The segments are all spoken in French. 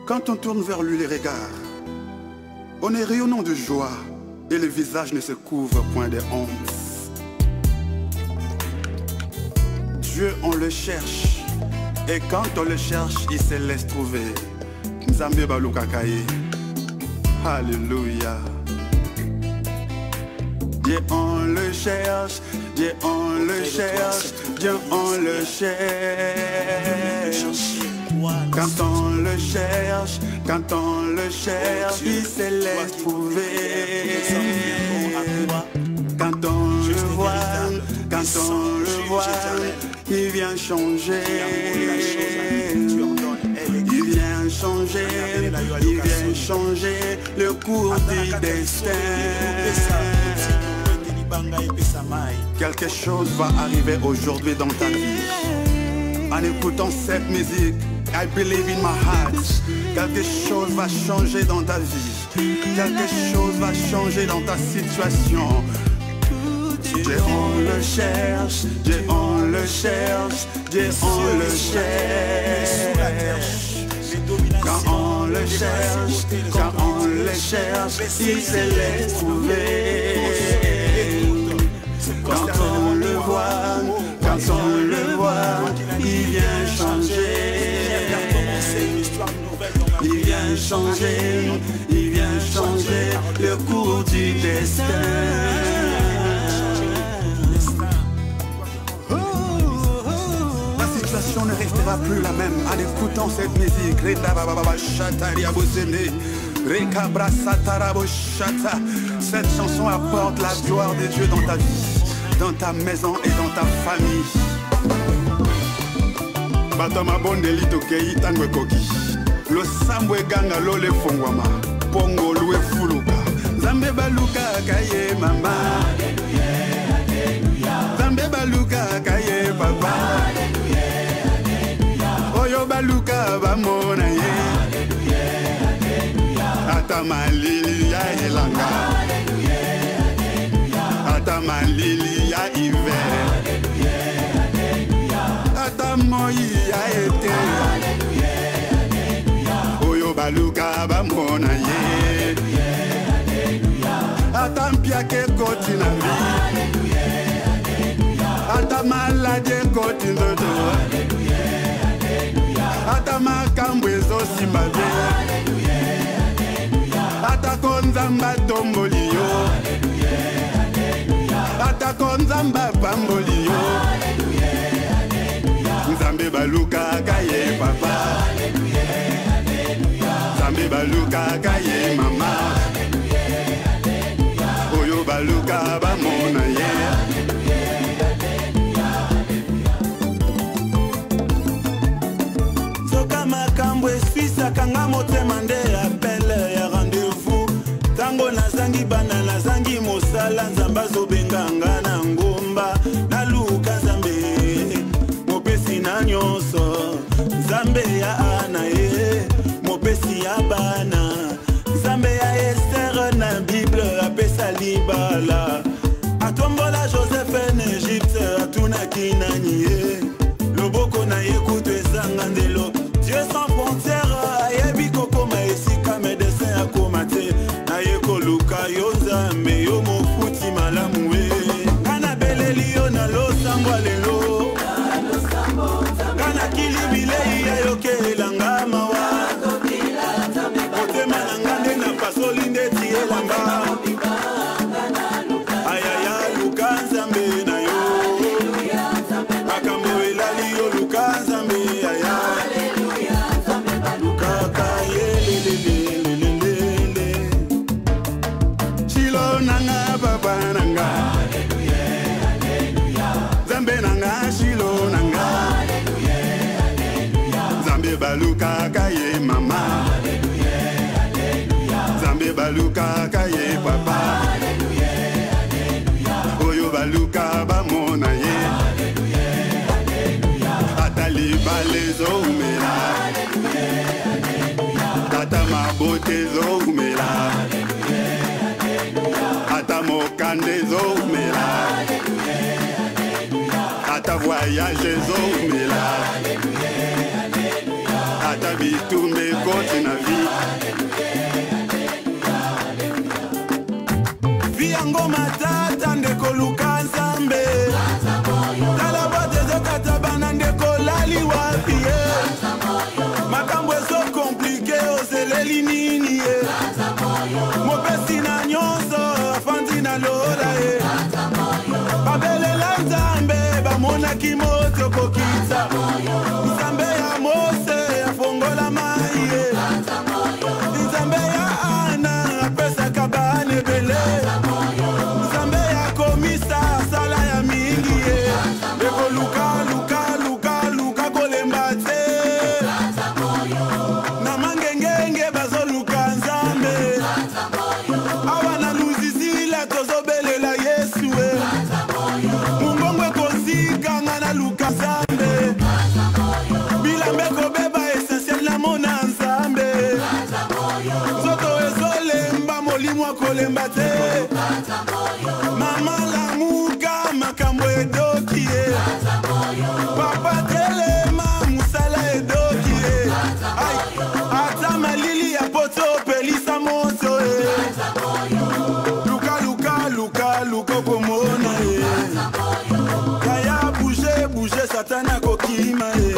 Quand on tourne vers lui les regards, on est rayonnant de joie et le visage ne se couvre point de honte. Dieu, on le cherche, et quand on le cherche, il se laisse trouver. Nzambe balukakaye. Alléluia. Dieu, on le cherche, Dieu, on le cherche, Dieu, on le cherche. Quand on le cherche, quand on le cherche, il se laisse trouver. Quand on le voit, il vient changer. Il vient changer, il vient changer le cours du destin. Quelque chose va arriver aujourd'hui dans ta vie. En écoutant cette musique, I believe in my heart. Quelque chose va changer dans ta vie. Quelque chose va changer dans ta situation. Dieu, on le cherche, Dieu, on le cherche, Dieu, on le cherche. Quand on le cherche, quand on le cherche, il se laisse trouver. Quand on le voit, il vient changer. Il vient changer, il vient changer le cours du destin. La situation ne restera plus la même en écoutant cette musique. Cette chanson apporte la gloire de Dieu dans ta vie, dans ta maison et dans ta famille. Batama bondeli tokei tangwe koki. Lo sambwe ganga lo le fongwama. Pongo lue fuluka. Zambe baluka kaye mama. Zambe baluka kaye papa. Oyo baluka bamona ye. Ata malili ya elanga. Ata malili ya hiver. Ata moi ya été. Oyo baluka bamona ye. Ata mpiake koti na vi. Ata malade koti ndodo. Ata makambo ezosimba bien. Ata konzamba tomboli yo. Ata konzamba pamboli yo. Nzambe baluka kaye papa. Nzambe baluka kaye mama. Oyo baluka bamona ye. Soka makambo eswisa kanga motema nde appele ya rendez-vous. Tango nazangi bana nazangi mosala nzamba zobenganga na ngomba. Naluka nzambe mopesi na nyonso. Nzambe ya ana ye mopesi ya bana. Nzambe ya Esther na Bible apesa libala. Atombola Joseph en Egypte atunaki nani ye. Loboko na ye kutu ezanga ndelo. Dieu sans frontières ayebi kokoma esika médecin akomate. Na ye koluka yo nzambe yo mofuti malamu we. Kana beleli yo na losambo lelo. Kana kilibilei ya yoke elanga mawa. Otema nanga nde na pasoli nde ti elanga. Ayaya luka nzambe na yo. Makambo elali yo luka nzambe aya. Luka kaye lelelelelele. Shilo nanga papa nanga. Nzambe nanga shilo nanga. Nzambe baluka kaye mama. Nzambe baluka kaye papa. Oyo baluka bamona ye. Ata libale zoumela. Ata mabote zoumela. Ata mokande zoumela. Ata voyage zoumela. ata bitumba ekoti na vi yango matata ndeko luka nzambe tala bote ezokata bana ndeko lali wapi ye makambo ezo komplike ozeleli nini ye mopesi na nyonso afandi na lola ye babelela nzambe bamonaki moto kokita nzambe ya mose afongola mai ye nzambe ya ana apesaka bana ebele nzambe ya komisa asala ya mingi ye ekoluka kolemba te na mangengenge bazoluka nzambe awa na luzizila tozobelela yesu e mungongo ekozikanga na luka nzambe bilambe kobeba essentiel na mona nzambe nzoto ezolemba molimo akolemba te mama lamuka makambo edoki ye papa telema musala edoki ye ata malili ya poto opelisa moto ye luka komona ye kaya bouge satana kokima ye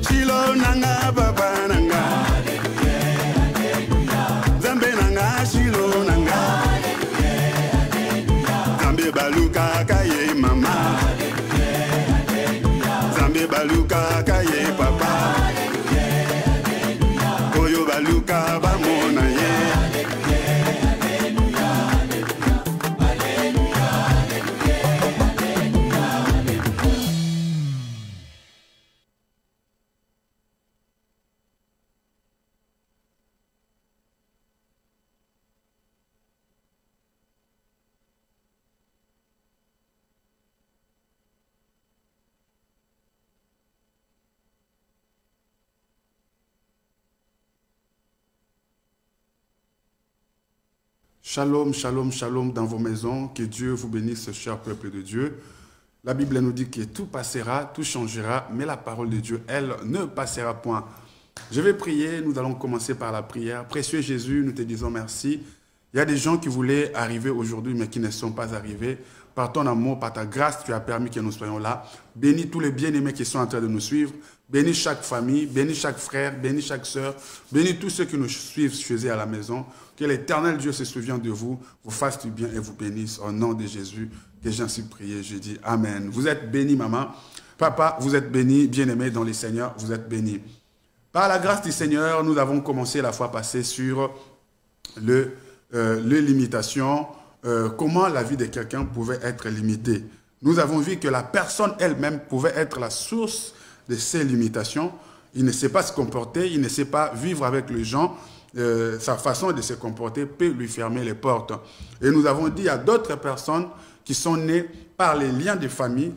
chilo nanga baba nanga nzambe nanga chilo nanga nzambe baluka kaye mama nzambe baluka kaye papa oyo baluka bamona ye. Shalom, shalom, shalom dans vos maisons. Que Dieu vous bénisse, cher peuple de Dieu. La Bible nous dit que tout passera, tout changera, mais la parole de Dieu, elle, ne passera point. Je vais prier, nous allons commencer par la prière. Précieux Jésus, nous te disons merci. Il y a des gens qui voulaient arriver aujourd'hui, mais qui ne sont pas arrivés. Par ton amour, par ta grâce, tu as permis que nous soyons là. Bénis tous les bien-aimés qui sont en train de nous suivre. Bénis chaque famille, bénis chaque frère, bénis chaque sœur. Bénis tous ceux qui nous suivent chez eux à la maison. Que l'Éternel Dieu se souvienne de vous, vous fasse du bien et vous bénisse. Au nom de Jésus, que j'en suis prié, je dis Amen. Vous êtes bénis, maman. Papa, vous êtes bénis, bien-aimés dans le Seigneur, vous êtes bénis. Par la grâce du Seigneur, nous avons commencé la fois passée sur les limitations, comment la vie de quelqu'un pouvait être limitée. Nous avons vu que la personne elle-même pouvait être la source de ces limitations. Il ne sait pas se comporter, il ne sait pas vivre avec les gens. Sa façon de se comporter peut lui fermer les portes. Et nous avons dit à d'autres personnes qui sont nées par les liens de famille,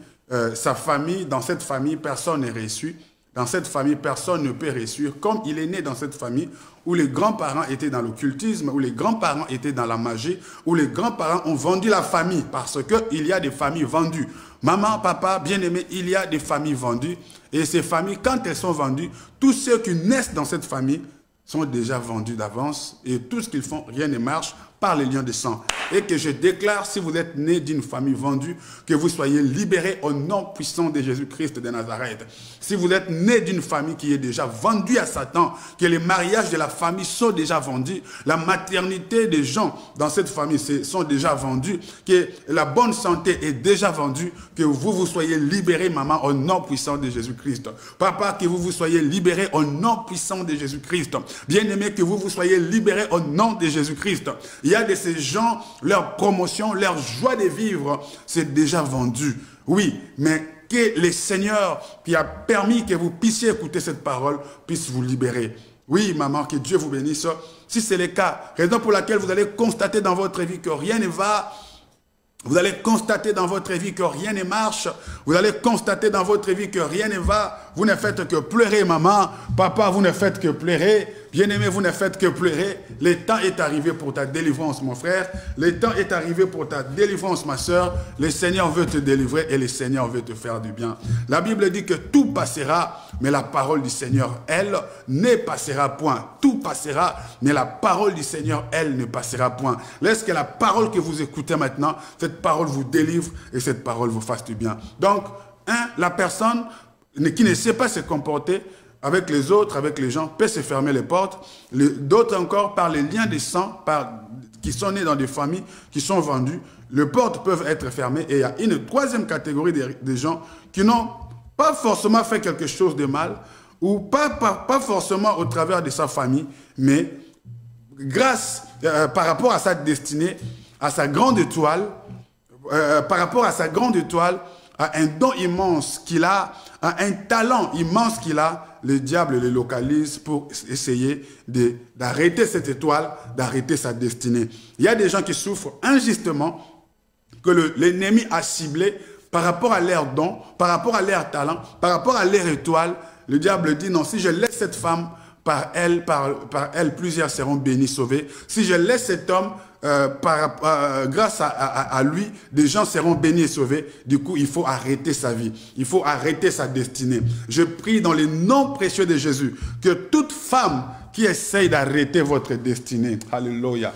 sa famille, dans cette famille, personne n'est reçu. Dans cette famille, personne ne peut réussir. Comme il est né dans cette famille où les grands-parents étaient dans l'occultisme, où les grands-parents étaient dans la magie, où les grands-parents ont vendu la famille parce qu'il y a des familles vendues. Maman, papa, bien-aimé, il y a des familles vendues. Et ces familles, quand elles sont vendues, tous ceux qui naissent dans cette famille sont déjà vendus d'avance et tout ce qu'ils font, rien ne marche par les liens de sang. Et que je déclare, si vous êtes né d'une famille vendue, que vous soyez libérés au nom puissant de Jésus-Christ de Nazareth. Si vous êtes né d'une famille qui est déjà vendue à Satan, que les mariages de la famille sont déjà vendus, la maternité des gens dans cette famille sont déjà vendus, que la bonne santé est déjà vendue, que vous soyez libérés, maman, au nom puissant de Jésus-Christ. Papa, que vous soyez libérés au nom puissant de Jésus-Christ. Bien-aimé, que vous soyez libérés au nom de Jésus-Christ. Il y a de ces gens, leur promotion, leur joie de vivre, c'est déjà vendu. Oui, mais que le Seigneur qui a permis que vous puissiez écouter cette parole puisse vous libérer. Oui, maman, que Dieu vous bénisse. Si c'est le cas, raison pour laquelle vous allez constater dans votre vie que rien ne va, vous allez constater dans votre vie que rien ne marche. Vous allez constater dans votre vie que rien ne va. Vous ne faites que pleurer, maman. Papa, vous ne faites que pleurer. Bien-aimé, vous ne faites que pleurer. Le temps est arrivé pour ta délivrance, mon frère. Le temps est arrivé pour ta délivrance, ma soeur. Le Seigneur veut te délivrer et le Seigneur veut te faire du bien. La Bible dit que tout passera, mais la parole du Seigneur, elle, ne passera point. Tout passera, mais la parole du Seigneur, elle, ne passera point. Laisse que la parole que vous écoutez maintenant, cette parole vous délivre et cette parole vous fasse du bien. Donc, la personne qui ne sait pas se comporter avec les autres, avec les gens, peut se fermer les portes. D'autres encore, par les liens de sang, qui sont nés dans des familles, qui sont vendus, les portes peuvent être fermées. Et il y a une troisième catégorie des gens qui n'ont pas forcément fait quelque chose de mal, ou pas forcément au travers de sa famille, mais grâce, par rapport à sa destinée, à sa grande étoile, par rapport à sa grande étoile, à un don immense qu'il a, à un talent immense qu'il a, le diable le localise pour essayer d'arrêter cette étoile, d'arrêter sa destinée. Il y a des gens qui souffrent injustement, que l'ennemi a ciblé par rapport à leur don, par rapport à leur talent, par rapport à leur étoile. Le diable dit non, si je laisse cette femme, par elle, plusieurs seront bénis, sauvés. Si je laisse cet homme, grâce à lui, des gens seront bénis et sauvés. Du coup, il faut arrêter sa vie. Il faut arrêter sa destinée. Je prie dans le nom précieux de Jésus que toute femme qui essaye d'arrêter votre destinée, alléluia.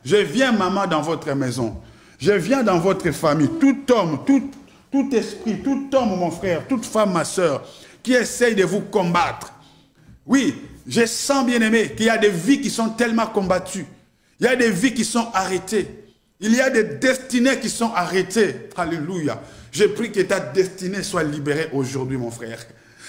Je viens, maman, dans votre maison. Je viens dans votre famille. Tout homme, tout esprit, tout homme, mon frère, toute femme, ma soeur, qui essaye de vous combattre. Oui, je sens, bien aimé, qu'il y a des vies qui sont tellement combattues. Il y a des vies qui sont arrêtées. Il y a des destinées qui sont arrêtées. Alléluia. Je prie que ta destinée soit libérée aujourd'hui, mon frère.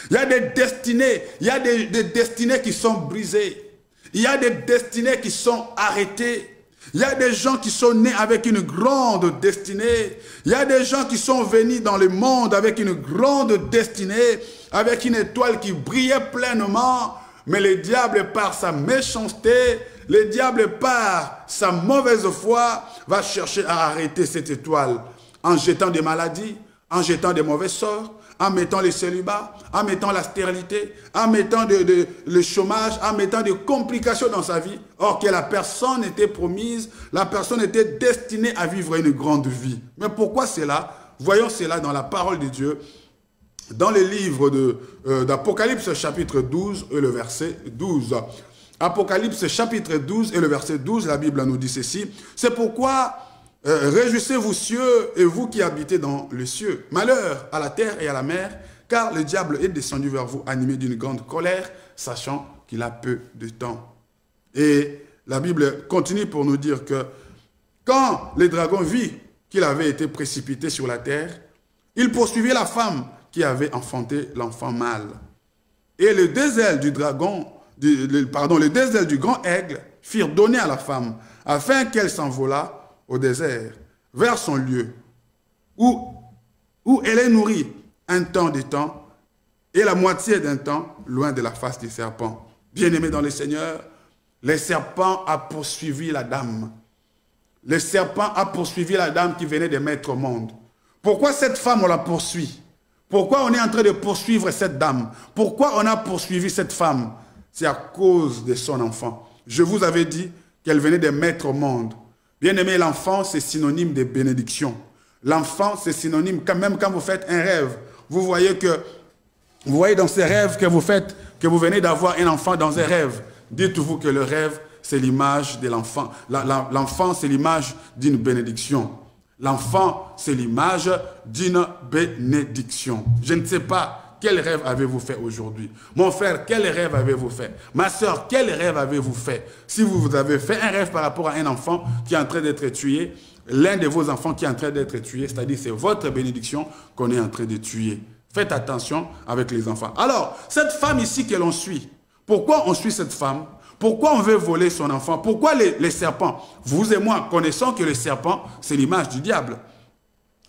Il y a des destinées, des destinées qui sont brisées. Il y a des destinées qui sont arrêtées. Il y a des gens qui sont nés avec une grande destinée. Il y a des gens qui sont venus dans le monde avec une grande destinée, avec une étoile qui brillait pleinement. Mais le diable, par sa méchanceté, le diable, par sa mauvaise foi, va chercher à arrêter cette étoile en jetant des maladies, en jetant des mauvais sorts, en mettant les célibats, en mettant la stérilité, en mettant le chômage, en mettant des complications dans sa vie. Or que la personne était promise, la personne était destinée à vivre une grande vie. Mais pourquoi cela? Voyons cela dans la parole de Dieu, dans le livre d'Apocalypse chapitre 12 et le verset 12. Apocalypse chapitre 12 et le verset 12, la Bible nous dit ceci. C'est pourquoi... réjouissez-vous cieux et vous qui habitez dans les cieux. Malheur à la terre et à la mer, car le diable est descendu vers vous animé d'une grande colère, sachant qu'il a peu de temps. Et la Bible continue pour nous dire que quand le dragon vit qu'il avait été précipité sur la terre, il poursuivit la femme qui avait enfanté l'enfant mâle. Et les deux ailes du dragon, les deux ailes du grand aigle firent donner à la femme, afin qu'elle s'envolât au désert, vers son lieu, où elle est nourrie un temps de temps, et la moitié d'un temps, loin de la face du serpent. Bien-aimé dans le Seigneur, le serpent a poursuivi la dame. Le serpent a poursuivi la dame qui venait de mettre au monde. Pourquoi cette femme, on la poursuit? Pourquoi on est en train de poursuivre cette dame? Pourquoi on a poursuivi cette femme? C'est à cause de son enfant. Je vous avais dit qu'elle venait de mettre au monde. Bien-aimé, l'enfant, c'est synonyme de bénédiction. L'enfant, c'est synonyme, même quand vous faites un rêve, vous voyez dans ces rêves que vous faites, que vous venez d'avoir un enfant dans un rêve. Dites-vous que le rêve, c'est l'image de l'enfant. L'enfant, c'est l'image d'une bénédiction. L'enfant, c'est l'image d'une bénédiction. Je ne sais pas. Quel rêve avez-vous fait aujourd'hui? Mon frère, quel rêve avez-vous fait? Ma soeur, quel rêve avez-vous fait? Si vous avez fait un rêve par rapport à un enfant qui est en train d'être tué, l'un de vos enfants qui est en train d'être tué, c'est-à-dire c'est votre bénédiction qu'on est en train de tuer. Faites attention avec les enfants. Alors, cette femme ici que l'on suit, pourquoi on suit cette femme? Pourquoi on veut voler son enfant? Pourquoi les serpents? Vous et moi connaissons que le serpent, c'est l'image du diable.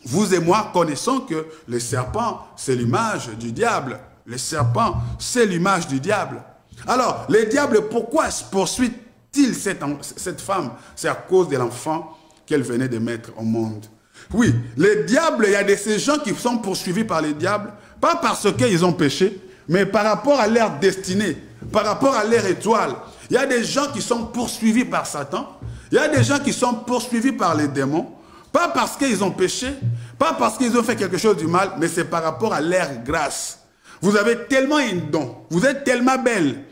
Vous et moi connaissons que le serpent, c'est l'image du diable. Le serpent, c'est l'image du diable. Alors, le diable, pourquoi poursuit-il cette femme? C'est à cause de l'enfant qu'elle venait de mettre au monde. Oui, le diable, il y a de ces gens qui sont poursuivis par le diable, pas parce qu'ils ont péché, mais par rapport à leur destinée, par rapport à leur étoile. Il y a des gens qui sont poursuivis par Satan. Il y a des gens qui sont poursuivis par les démons. Pas parce qu'ils ont péché, pas parce qu'ils ont fait quelque chose du mal, mais c'est par rapport à leur grâce. Vous avez tellement un don, vous êtes tellement belle.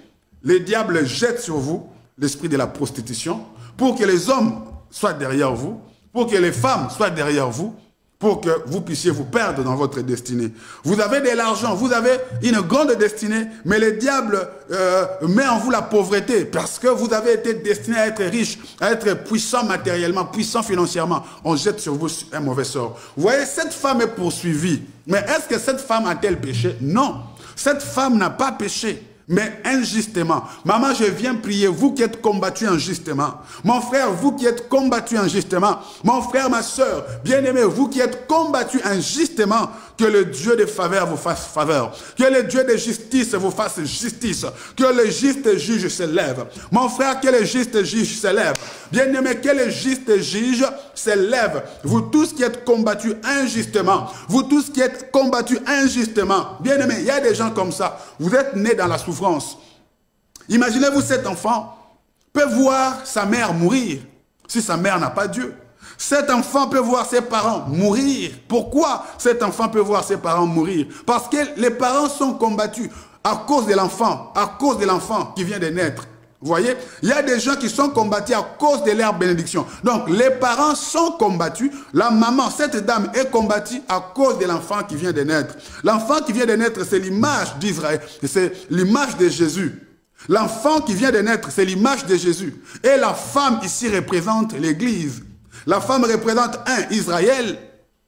Le diable jette sur vous l'esprit de la prostitution pour que les hommes soient derrière vous, pour que les femmes soient derrière vous, pour que vous puissiez vous perdre dans votre destinée. Vous avez de l'argent, vous avez une grande destinée, mais le diable met en vous la pauvreté parce que vous avez été destiné à être riche, à être puissant matériellement, puissant financièrement. On jette sur vous un mauvais sort. Vous voyez, cette femme est poursuivie. Mais est-ce que cette femme a-t-elle péché? Non. Cette femme n'a pas péché, mais injustement. Maman, je viens prier, vous qui êtes combattus injustement. Mon frère, vous qui êtes combattus injustement. Mon frère, ma soeur, bien-aimé, vous qui êtes combattus injustement, que le Dieu de faveur vous fasse faveur. Que le Dieu de justice vous fasse justice. Que le juste juge se lève. Mon frère, que le juste juge se lève. Bien-aimé, que le juste juge se lève. Vous tous qui êtes combattus injustement. Vous tous qui êtes combattus injustement. Bien-aimé, il y a des gens comme ça. Vous êtes nés dans la souffrance. Imaginez-vous, cet enfant peut voir sa mère mourir si sa mère n'a pas Dieu. Cet enfant peut voir ses parents mourir. Pourquoi cet enfant peut voir ses parents mourir? Parce que les parents sont combattus à cause de l'enfant qui vient de naître. Vous voyez, il y a des gens qui sont combattus à cause de leur bénédiction. Donc, les parents sont combattus. La maman, cette dame, est combattue à cause de l'enfant qui vient de naître. L'enfant qui vient de naître, c'est l'image d'Israël. C'est l'image de Jésus. L'enfant qui vient de naître, c'est l'image de Jésus. Et la femme ici représente l'Église. La femme représente Israël,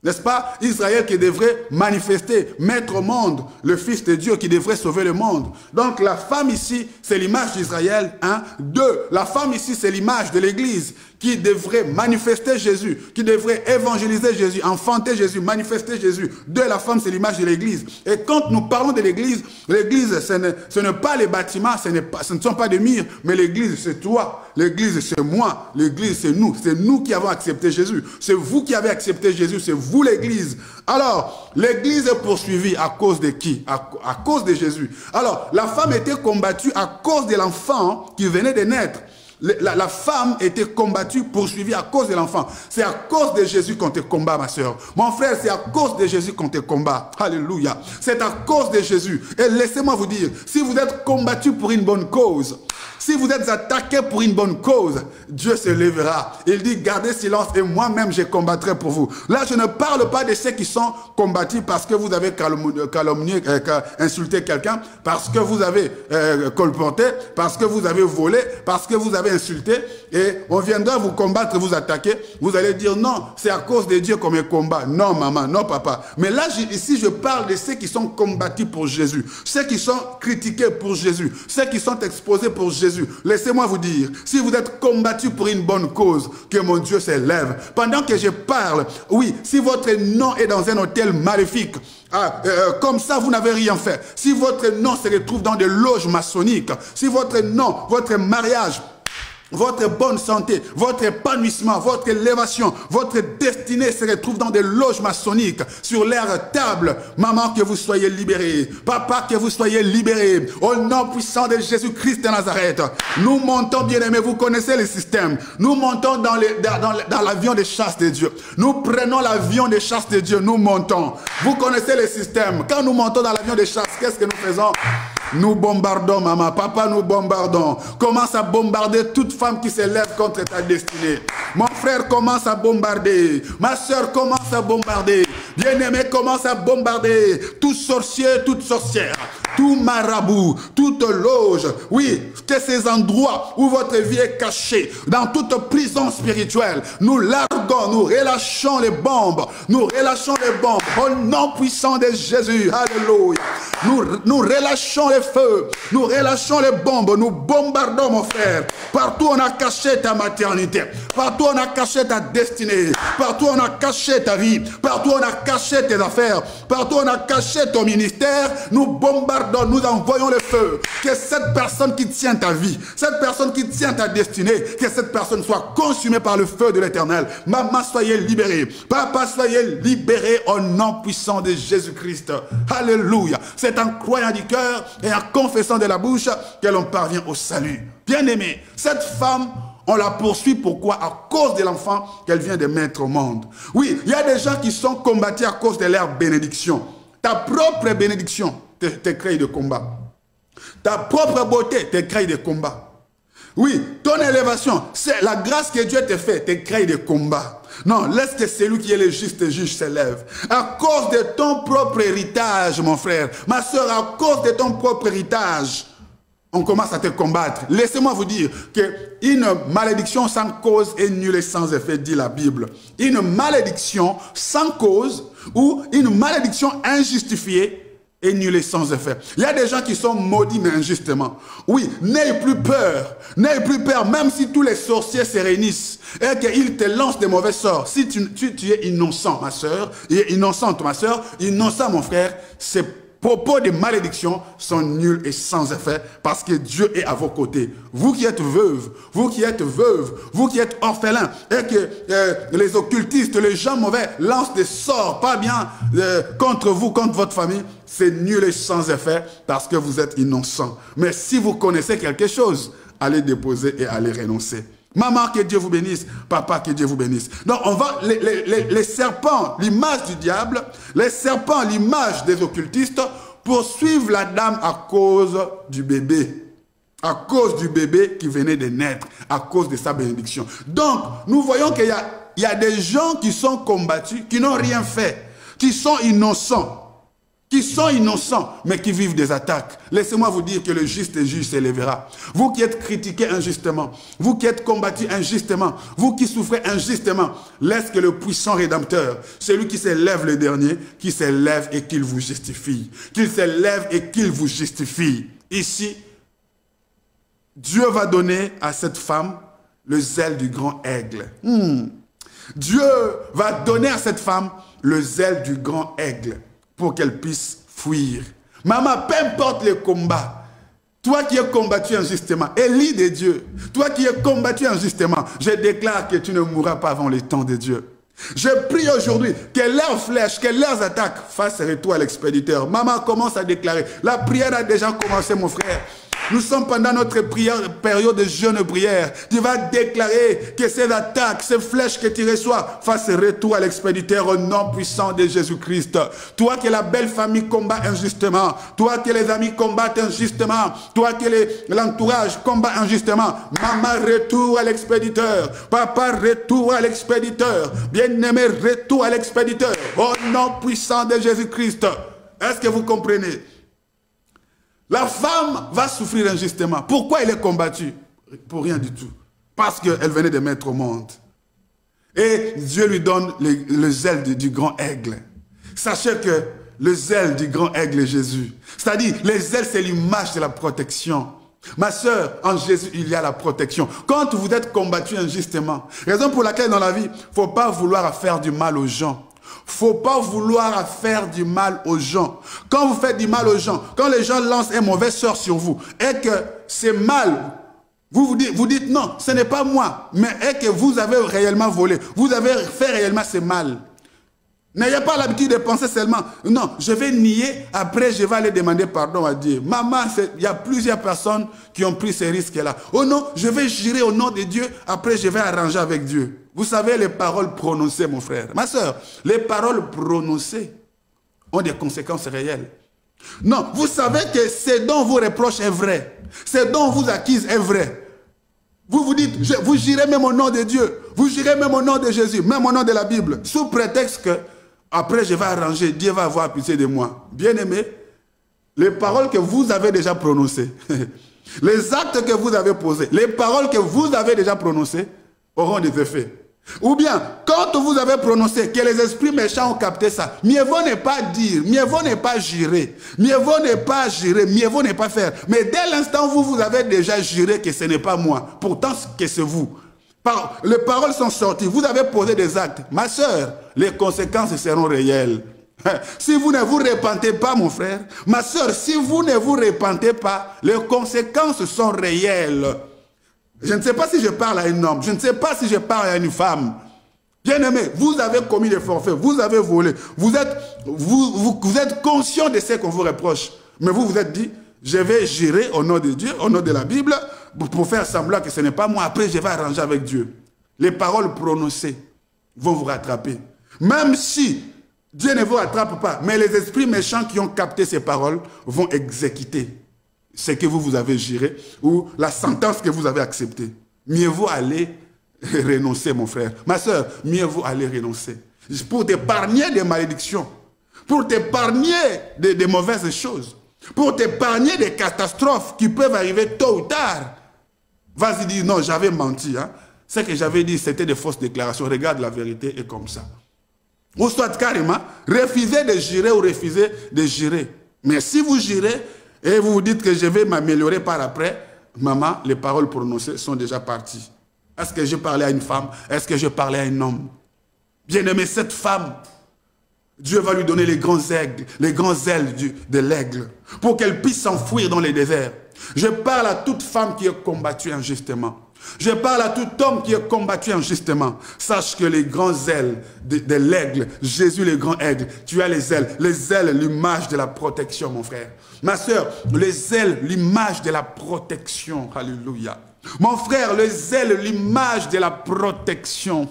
n'est-ce pas? Israël qui devrait manifester, mettre au monde le Fils de Dieu qui devrait sauver le monde. Donc la femme ici, c'est l'image d'Israël. 2, la femme ici, c'est l'image de l'Église qui devrait manifester Jésus, qui devrait évangéliser Jésus, enfanter Jésus, manifester Jésus. 2, la femme, c'est l'image de l'Église. Et quand nous parlons de l'Église, l'Église, ce n'est pas les bâtiments, ce ne sont pas des murs, mais l'Église, c'est toi. L'Église, c'est moi. L'Église, c'est nous. C'est nous qui avons accepté Jésus. C'est vous qui avez accepté Jésus. C'est vous l'Église. Alors, l'Église est poursuivie à cause de qui? À cause de Jésus. Alors, la femme était combattue à cause de l'enfant qui venait de naître. La femme était combattue, poursuivie à cause de l'enfant. C'est à cause de Jésus qu'on te combat, ma soeur. Mon frère, c'est à cause de Jésus qu'on te combat. Alléluia. C'est à cause de Jésus. Et laissez-moi vous dire, si vous êtes combattu pour une bonne cause, si vous êtes attaqué pour une bonne cause, Dieu se lèvera. Il dit, gardez silence et moi-même je combattrai pour vous. Là, je ne parle pas de ceux qui sont combattus parce que vous avez calomnié, insulté quelqu'un, parce que vous avez colporté, parce que vous avez volé, parce que vous avez insulté, et on viendra vous combattre, vous attaquer. Vous allez dire, non, c'est à cause de Dieu qu'on me combat. Non, maman, non, papa. Mais là, ici, je parle de ceux qui sont combattus pour Jésus, ceux qui sont critiqués pour Jésus, ceux qui sont exposés pour Jésus. Laissez-moi vous dire, si vous êtes combattu pour une bonne cause, que mon Dieu s'élève. Pendant que je parle, oui, si votre nom est dans un hôtel maléfique, comme ça, vous n'avez rien fait. Si votre nom se retrouve dans des loges maçonniques, si votre nom, votre mariage, votre bonne santé, votre épanouissement, votre élévation, votre destinée se retrouve dans des loges maçonniques, sur leur table. Maman, que vous soyez libérés. Papa, que vous soyez libérés. Au nom puissant de Jésus-Christ de Nazareth. Nous montons, bien-aimés, vous connaissez le système. Nous montons dans l'avion de chasse de Dieu. Nous prenons l'avion de chasse de Dieu, nous montons. Vous connaissez le système. Quand nous montons dans l'avion de chasse, qu'est-ce que nous faisons? Nous bombardons, maman. Papa, nous bombardons. Commence à bombarder toute femme qui se lève contre ta destinée. Mon frère commence à bombarder. Ma soeur commence à bombarder. Bien-aimé commence à bombarder. Tout sorcier, toute sorcière, tout marabout, toute loge. Oui, que ces endroits où votre vie est cachée, dans toute prison spirituelle, nous larguons, nous relâchons les bombes. Nous relâchons les bombes. Au nom puissant de Jésus. Alléluia. Nous relâchons les feux. Nous relâchons les bombes. Nous bombardons, mon frère. Partout on a caché ta maternité. Partout Partout on a caché ta destinée. Partout on a caché ta vie. Partout on a caché tes affaires. Partout on a caché ton ministère. Nous bombardons, nous envoyons le feu. Que cette personne qui tient ta vie, cette personne qui tient ta destinée, que cette personne soit consumée par le feu de l'Éternel. Maman, soyez libérés. Papa, soyez libérés au nom puissant de Jésus-Christ. Alléluia. C'est en croyant du cœur et en confessant de la bouche que l'on parvient au salut. Bien-aimé, cette femme, on la poursuit. Pourquoi? À cause de l'enfant qu'elle vient de mettre au monde. Oui, il y a des gens qui sont combattus à cause de leur bénédiction. Ta propre bénédiction te crée de combat. Ta propre beauté te crée de combat. Oui, ton élévation, c'est la grâce que Dieu te fait, te crée de combat. Non, laisse que celui qui est le juste juge s'élève. À cause de ton propre héritage, mon frère, ma soeur, à cause de ton propre héritage, on commence à te combattre. Laissez-moi vous dire qu'une malédiction sans cause est nulle et sans effet, dit la Bible. Une malédiction sans cause ou une malédiction injustifiée est nulle et sans effet. Il y a des gens qui sont maudits mais injustement. Oui, n'aie plus peur. N'aie plus peur, même si tous les sorciers se réunissent et qu'ils te lancent des mauvais sorts. Si tu es innocent, ma soeur, et innocente, ma soeur, innocent, mon frère, c'est propos de malédiction sont nuls et sans effet parce que Dieu est à vos côtés. Vous qui êtes veuves, vous qui êtes veuves, vous qui êtes orphelins et que les occultistes, les gens mauvais lancent des sorts pas bien contre vous, contre votre famille, c'est nul et sans effet parce que vous êtes innocents. Mais si vous connaissez quelque chose, allez déposer et allez renoncer. Maman, que Dieu vous bénisse. Papa, que Dieu vous bénisse. Donc, on va, les serpents, l'image du diable, les serpents, l'image des occultistes, poursuivent la dame à cause du bébé. À cause du bébé qui venait de naître, à cause de sa bénédiction. Donc, nous voyons qu'il y a des gens qui sont combattus, qui n'ont rien fait, qui sont innocents, mais qui vivent des attaques. Laissez-moi vous dire que le juste juge s'élèvera. Vous qui êtes critiqués injustement, vous qui êtes combattus injustement, vous qui souffrez injustement, laisse que le puissant rédempteur, celui qui s'élève le dernier, qui s'élève et qu'il vous justifie. Qu'il s'élève et qu'il vous justifie. Ici, Dieu va donner à cette femme le zèle du grand aigle. Dieu va donner à cette femme le zèle du grand aigle, pour qu'elle puisse fuir. Maman, peu importe le combat, toi qui es combattu injustement, Élie de Dieu, toi qui es combattu injustement, je déclare que tu ne mourras pas avant le temps de Dieu. Je prie aujourd'hui que leurs flèches, que leurs attaques fassent retour à l'expéditeur. Maman commence à déclarer. La prière a déjà commencé, mon frère. Nous sommes pendant notre période de jeûne et prière. Tu vas déclarer que ces attaques, ces flèches que tu reçois fassent retour à l'expéditeur au nom puissant de Jésus-Christ. Toi que la belle famille combat injustement, toi que les amis combattent injustement, toi que l'entourage combat injustement, maman, retour à l'expéditeur. Papa, retour à l'expéditeur. Bien-aimé, retour à l'expéditeur. Au nom puissant de Jésus-Christ. Est-ce que vous comprenez? La femme va souffrir injustement. Pourquoi elle est combattue? Pour rien du tout. Parce qu'elle venait de mettre au monde. Et Dieu lui donne le zèle du grand aigle. Sachez que le zèle du grand aigle est Jésus. C'est-à-dire, les ailes, c'est l'image de la protection. Ma soeur, en Jésus, il y a la protection. Quand vous êtes combattu injustement, raison pour laquelle dans la vie, il ne faut pas vouloir faire du mal aux gens. Faut pas vouloir faire du mal aux gens. Quand vous faites du mal aux gens, quand les gens lancent un mauvais sort sur vous, et que c'est mal, vous dites non, ce n'est pas moi, mais est que vous avez réellement volé, vous avez fait réellement ce mal. N'ayez pas l'habitude de penser seulement, non, je vais nier, après je vais aller demander pardon à Dieu. Maman, il y a plusieurs personnes qui ont pris ces risques-là. Oh non, je vais jurer au nom de Dieu, après je vais arranger avec Dieu. Vous savez, les paroles prononcées, mon frère, ma soeur, les paroles prononcées ont des conséquences réelles. Non, vous savez que ce dont vous reprochez est vrai. Ce dont vous accuse est vrai. Vous vous dites, vous jurez même au nom de Dieu. Vous jurez même au nom de Jésus, même au nom de la Bible. Sous prétexte que, après je vais arranger, Dieu va avoir pitié de moi. Bien-aimé, les paroles que vous avez déjà prononcées, les actes que vous avez posés, les paroles que vous avez déjà prononcées auront des effets. Ou bien, quand vous avez prononcé que les esprits méchants ont capté ça, mieux vaut ne pas dire, mieux vaut ne pas jurer, mieux vaut ne pas jurer, mieux vaut ne pas faire. Mais dès l'instant où vous avez déjà juré que ce n'est pas moi, pourtant que c'est vous, Les paroles sont sorties, vous avez posé des actes. Ma soeur, les conséquences seront réelles. Si vous ne vous repentez pas, mon frère, ma soeur, si vous ne vous repentez pas, les conséquences sont réelles. Je ne sais pas si je parle à un homme, je ne sais pas si je parle à une femme. Bien-aimé, vous avez commis des forfaits, vous avez volé, vous êtes conscient de ce qu'on vous reproche. Mais vous vous êtes dit, je vais gérer au nom de Dieu, au nom de la Bible, pour faire semblant que ce n'est pas moi. Après, je vais arranger avec Dieu. Les paroles prononcées vont vous rattraper. Même si Dieu ne vous rattrape pas, mais les esprits méchants qui ont capté ces paroles vont exécuter ce que vous avez géré ou la sentence que vous avez acceptée. Mieux vaut aller renoncer, mon frère. Ma soeur, mieux vaut aller renoncer. Pour t'épargner des malédictions, pour t'épargner des mauvaises choses, pour t'épargner des catastrophes qui peuvent arriver tôt ou tard. Vas-y, dis non, j'avais menti. Hein. Ce que j'avais dit, c'était des fausses déclarations. Regarde, la vérité est comme ça. Ou soit carrément, refusez de jurer ou refusez de jurer. Mais si vous jurez et vous vous dites que je vais m'améliorer par après, maman, les paroles prononcées sont déjà parties. Est-ce que je parlais à une femme? Est-ce que je parlais à un homme? Bien-aimé, cette femme, Dieu va lui donner les grands ailes de l'aigle pour qu'elle puisse s'enfuir dans les déserts. Je parle à toute femme qui est combattue injustement. Je parle à tout homme qui est combattu injustement. Sache que les grands ailes de l'aigle, Jésus le grand aigle, tu as les ailes, l'image de la protection, mon frère. Ma soeur, les ailes, l'image de la protection. Alléluia. Mon frère, les ailes, l'image de la protection.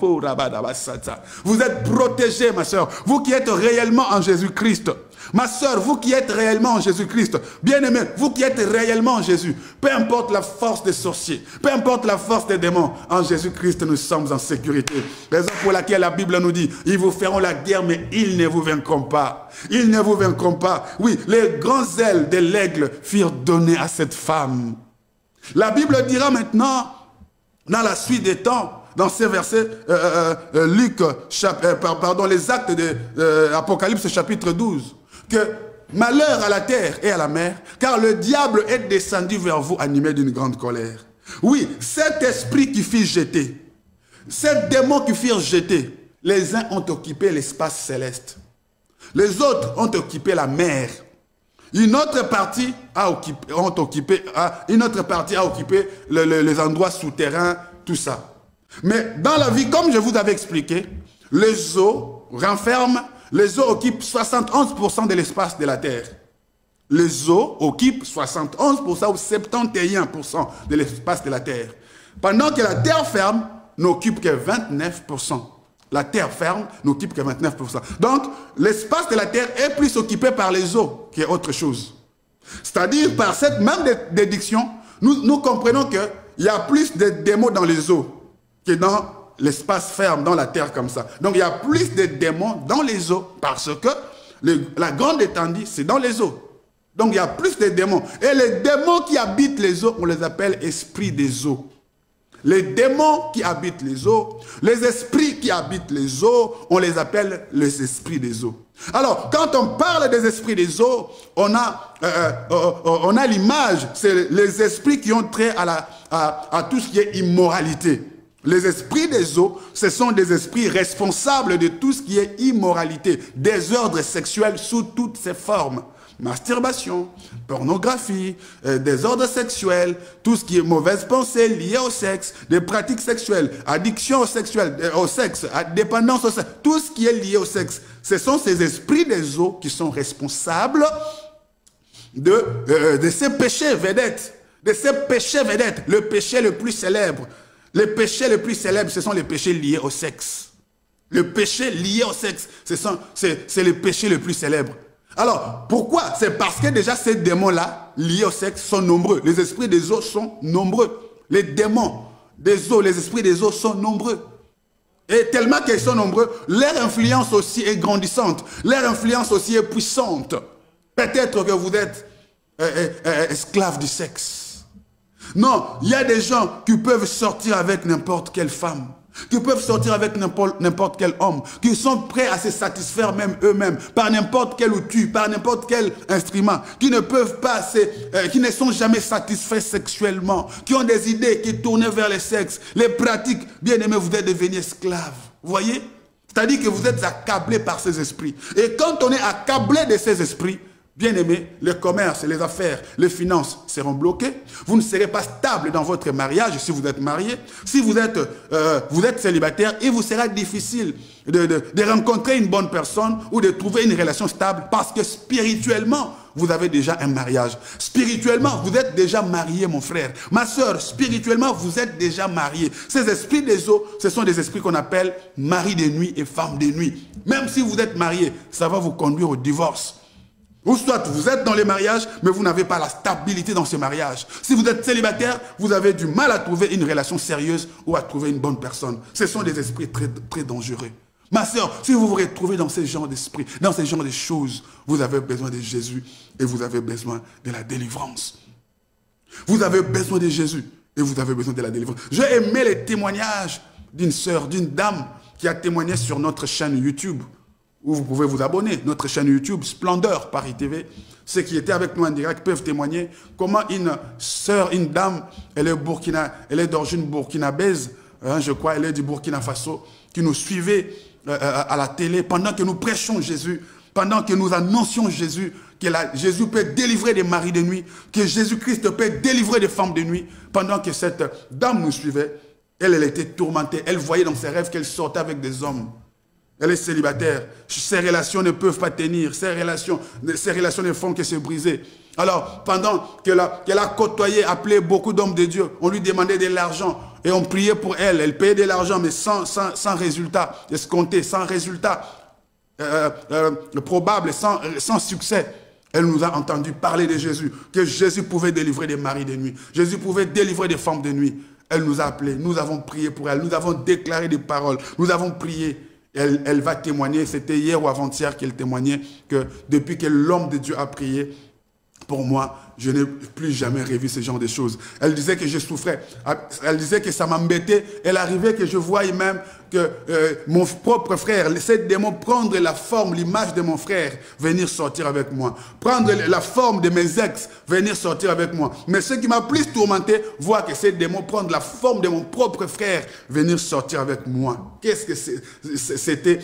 Vous êtes protégés, ma soeur. Vous qui êtes réellement en Jésus-Christ. Ma soeur, vous qui êtes réellement en Jésus-Christ, bien-aimés, vous qui êtes réellement en Jésus, peu importe la force des sorciers, peu importe la force des démons, en Jésus-Christ, nous sommes en sécurité. Raison pour laquelle la Bible nous dit, ils vous feront la guerre, mais ils ne vous vaincront pas. Ils ne vous vaincront pas. Oui, les grands ailes de l'aigle furent données à cette femme. La Bible dira maintenant, dans la suite des temps, dans ces versets, les actes de Apocalypse chapitre 12, que malheur à la terre et à la mer, car le diable est descendu vers vous animé d'une grande colère. Oui, cet esprit qui fut jeté, ces démons qui furent jetés, les uns ont occupé l'espace céleste, les autres ont occupé la mer. Une autre partie a occupé les endroits souterrains, tout ça. Mais dans la vie, comme je vous avais expliqué, les eaux renferment, les eaux occupent 71% de l'espace de la terre. Les eaux occupent 71% ou 71% de l'espace de la terre. Pendant que la terre ferme n'occupe que 29%. La terre ferme n'occupe que 29%. Donc, l'espace de la terre est plus occupé par les eaux qu'autre autre chose. C'est-à-dire, par cette même déduction, nous comprenons qu'il y a plus de démons dans les eaux que dans l'espace ferme, dans la terre comme ça. Donc, il y a plus de démons dans les eaux parce que la grande étendue, c'est dans les eaux. Donc, il y a plus de démons. Et les démons qui habitent les eaux, on les appelle esprits des eaux. Les démons qui habitent les eaux, les esprits qui habitent les eaux, on les appelle les esprits des eaux. Alors, quand on parle des esprits des eaux, on a l'image, c'est les esprits qui ont trait à tout ce qui est immoralité. Les esprits des eaux, ce sont des esprits responsables de tout ce qui est immoralité, désordre sexuel sous toutes ses formes. Masturbation, pornographie, désordre sexuel, tout ce qui est mauvaise pensée liée au sexe, des pratiques sexuelles, addiction au sexe, dépendance au sexe, tout ce qui est lié au sexe. Ce sont ces esprits des eaux qui sont responsables de ces péchés vedettes, le péché le plus célèbre. Les péchés les plus célèbres, ce sont les péchés liés au sexe. Le péché lié au sexe, c'est le péché le plus célèbre. Alors, pourquoi? C'est parce que déjà ces démons-là, liés au sexe, sont nombreux. Les esprits des eaux sont nombreux. Les démons des eaux, les esprits des eaux sont nombreux. Et tellement qu'ils sont nombreux, leur influence aussi est grandissante. Leur influence aussi est puissante. Peut-être que vous êtes esclave du sexe. Non, il y a des gens qui peuvent sortir avec n'importe quelle femme. qui peuvent sortir avec n'importe quel homme, qui sont prêts à se satisfaire même eux-mêmes, par n'importe quel outil, par n'importe quel instrument, qui ne peuvent pas, qui ne sont jamais satisfaits sexuellement, qui ont des idées qui tournent vers le sexe, les pratiques, bien aimés, vous êtes devenus esclaves. Vous voyez? C'est-à-dire que vous êtes accablés par ces esprits. Et quand on est accablé de ces esprits, bien aimé, le commerce, les affaires, les finances seront bloquées. Vous ne serez pas stable dans votre mariage si vous êtes marié. Si vous êtes célibataire, il vous sera difficile de rencontrer une bonne personne ou de trouver une relation stable parce que spirituellement, vous avez déjà un mariage. Spirituellement, vous êtes déjà marié, mon frère. Ma soeur, spirituellement, vous êtes déjà marié. Ces esprits des eaux, ce sont des esprits qu'on appelle mari de nuit et femme de nuit. Même si vous êtes marié, ça va vous conduire au divorce. Ou soit vous êtes dans les mariages, mais vous n'avez pas la stabilité dans ce mariage. Si vous êtes célibataire, vous avez du mal à trouver une relation sérieuse ou à trouver une bonne personne. Ce sont des esprits très, très dangereux. Ma soeur, si vous vous retrouvez dans ce genre d'esprit, dans ce genre de choses, vous avez besoin de Jésus et vous avez besoin de la délivrance. Vous avez besoin de Jésus et vous avez besoin de la délivrance. J'ai aimé les témoignages d'une sœur, d'une dame qui a témoigné sur notre chaîne YouTube, où vous pouvez vous abonner, notre chaîne YouTube, Splendeur Paris TV. Ceux qui étaient avec nous en direct peuvent témoigner comment une sœur, une dame, elle est d'origine burkinabèse, je crois, elle est du Burkina Faso, qui nous suivait à la télé pendant que nous prêchons Jésus, pendant que nous annoncions Jésus, que Jésus peut délivrer des maris de nuit, que Jésus-Christ peut délivrer des femmes de nuit. Pendant que cette dame nous suivait, elle était tourmentée, elle voyait dans ses rêves qu'elle sortait avec des hommes. Elle est célibataire. Ses relations ne peuvent pas tenir. Ses relations ne font que se briser. Alors, pendant qu'elle a côtoyé, appelé beaucoup d'hommes de Dieu, on lui demandait de l'argent et on priait pour elle. Elle payait de l'argent, mais sans résultat escompté, sans résultat probable, sans succès. Elle nous a entendu parler de Jésus, que Jésus pouvait délivrer des maris de nuit. Jésus pouvait délivrer des femmes de nuit. Elle nous a appelés, nous avons prié pour elle, nous avons déclaré des paroles, nous avons prié. Elle va témoigner, c'était hier ou avant-hier qu'elle témoignait que depuis que l'homme de Dieu a prié pour moi, je n'ai plus jamais revu ce genre de choses. Elle disait que je souffrais, elle disait que ça m'embêtait. Elle arrivait que je voyais même que mon propre frère, ces démons prendre la forme, l'image de mon frère, venir sortir avec moi. Prendre la forme de mes ex, venir sortir avec moi. Mais ce qui m'a plus tourmenté, voir que ces démons prendre la forme de mon propre frère, venir sortir avec moi. Qu'est-ce que c'était,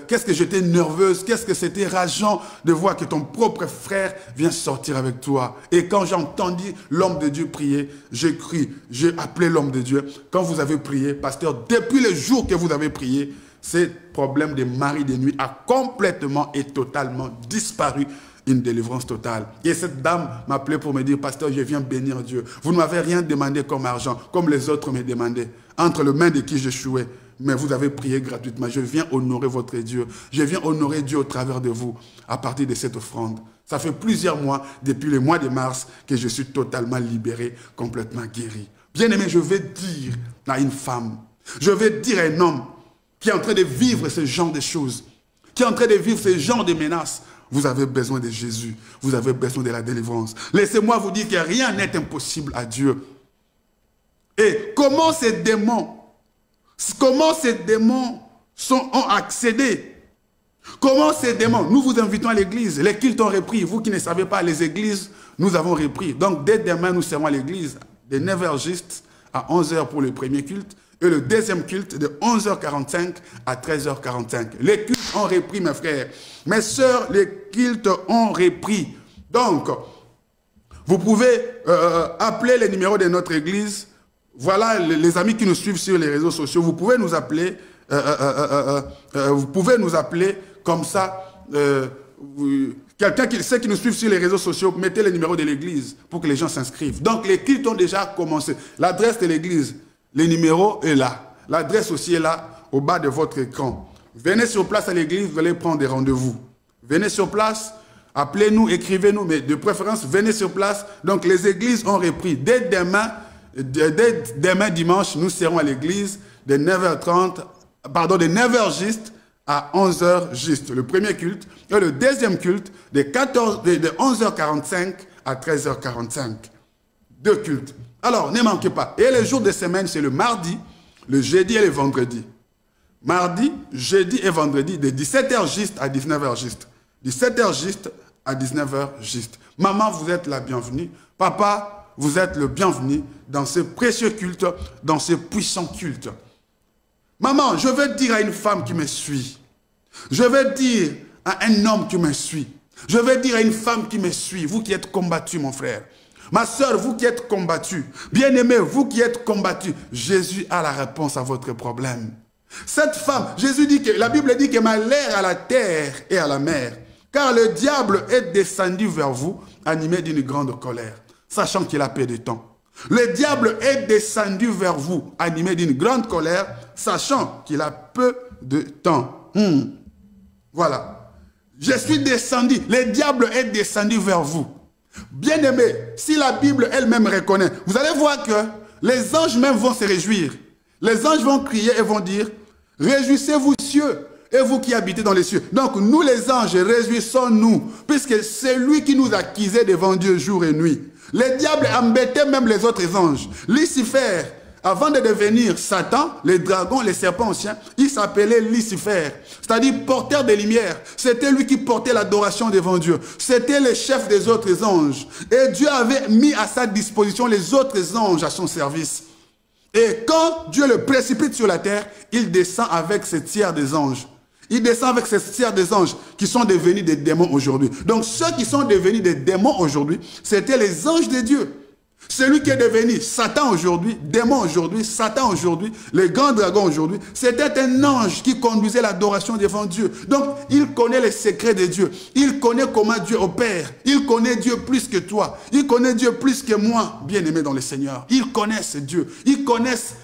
qu'est-ce que j'étais nerveuse, qu'est-ce que c'était rageant de voir que ton propre frère vient sortir avec toi. Et quand j'ai entendu l'homme de Dieu prier, j'ai crié, j'ai appelé l'homme de Dieu. Quand vous avez prié, pasteur, depuis le jour que vous avez prié, ce problème des maris de nuit a complètement et totalement disparu. Une délivrance totale. Et cette dame m'appelait pour me dire, pasteur, je viens bénir Dieu. Vous ne m'avez rien demandé comme argent, comme les autres me demandaient, entre les mains de qui je jouais. Mais vous avez prié gratuitement. Je viens honorer votre Dieu. Je viens honorer Dieu au travers de vous, à partir de cette offrande. Ça fait plusieurs mois, depuis le mois de mars, que je suis totalement libéré, complètement guéri. Bien aimé, je vais dire à une femme, je vais dire à un homme qui est en train de vivre ce genre de choses, qui est en train de vivre ce genre de menaces, vous avez besoin de Jésus, vous avez besoin de la délivrance. Laissez-moi vous dire que rien n'est impossible à Dieu. Et comment ces démons ont accédé? Comment ces démons, nous vous invitons à l'église, les cultes ont repris, vous qui ne savez pas, les églises, nous avons repris. Donc dès demain, nous serons à l'église de 9h juste à 11h pour le premier culte et le deuxième culte de 11h45 à 13h45. Les cultes ont repris, mes frères. Mes sœurs, les cultes ont repris. Donc, vous pouvez appeler les numéros de notre église. Voilà les amis qui nous suivent sur les réseaux sociaux. Vous pouvez nous appeler. Comme ça. Ceux qui nous suivent sur les réseaux sociaux, mettez les numéros de l'église pour que les gens s'inscrivent. Donc, les cultes ont déjà commencé. L'adresse de l'église, les numéros est là. L'adresse aussi est là, au bas de votre écran. Venez sur place à l'église, vous allez prendre des rendez-vous. Venez sur place, appelez-nous, écrivez-nous, mais de préférence, venez sur place. Donc, les églises ont repris. Dès demain dimanche, nous serons à l'église de 9h30, pardon, de 9h juste à 11h juste, le premier culte, et le deuxième culte de 11h45 à 13h45. Deux cultes. Alors, ne manquez pas. Et les jours de semaine, c'est le mardi, le jeudi et le vendredi. Mardi, jeudi et vendredi, de 17h juste à 19h juste. 17h juste à 19h juste. Maman, vous êtes la bienvenue. Papa, vous êtes le bienvenu dans ce précieux culte, dans ce puissant culte. Maman, je veux dire à une femme qui me suit. Je veux dire à un homme qui me suit. Je veux dire à une femme qui me suit. Vous qui êtes combattu, mon frère. Ma soeur, vous qui êtes combattu. Bien-aimé, vous qui êtes combattu. Jésus a la réponse à votre problème. Cette femme, la Bible dit que malheur à la terre et à la mer. Car le diable est descendu vers vous, animé d'une grande colère, sachant qu'il a peu de temps. Le diable est descendu vers vous, animé d'une grande colère, sachant qu'il a peu de temps. Voilà. Je suis descendu, le diable est descendu vers vous. Bien-aimé, si la Bible elle-même reconnaît, vous allez voir que les anges même vont se réjouir. Les anges vont crier et vont dire, réjouissez-vous cieux, et vous qui habitez dans les cieux. Donc nous les anges, réjouissons-nous, puisque c'est lui qui nous accusait devant Dieu jour et nuit. Le diable embêtait même les autres anges. Lucifer, avant de devenir Satan, les dragons, les serpents anciens, il s'appelait Lucifer, c'est-à-dire porteur de lumière. C'était lui qui portait l'adoration devant Dieu. C'était le chef des autres anges. Et Dieu avait mis à sa disposition les autres anges à son service. Et quand Dieu le précipite sur la terre, il descend avec ce tiers des anges. Il descend avec ce tiers des anges qui sont devenus des démons aujourd'hui. Donc ceux qui sont devenus des démons aujourd'hui, c'était les anges de Dieu. Celui qui est devenu Satan aujourd'hui, démon aujourd'hui, Satan aujourd'hui, le grand dragon aujourd'hui, c'était un ange qui conduisait l'adoration devant Dieu. Donc, il connaît les secrets de Dieu. Il connaît comment Dieu opère. Il connaît Dieu plus que toi. Il connaît Dieu plus que moi, bien-aimé dans le Seigneur. Ils connaissent Dieu. Ils connaissent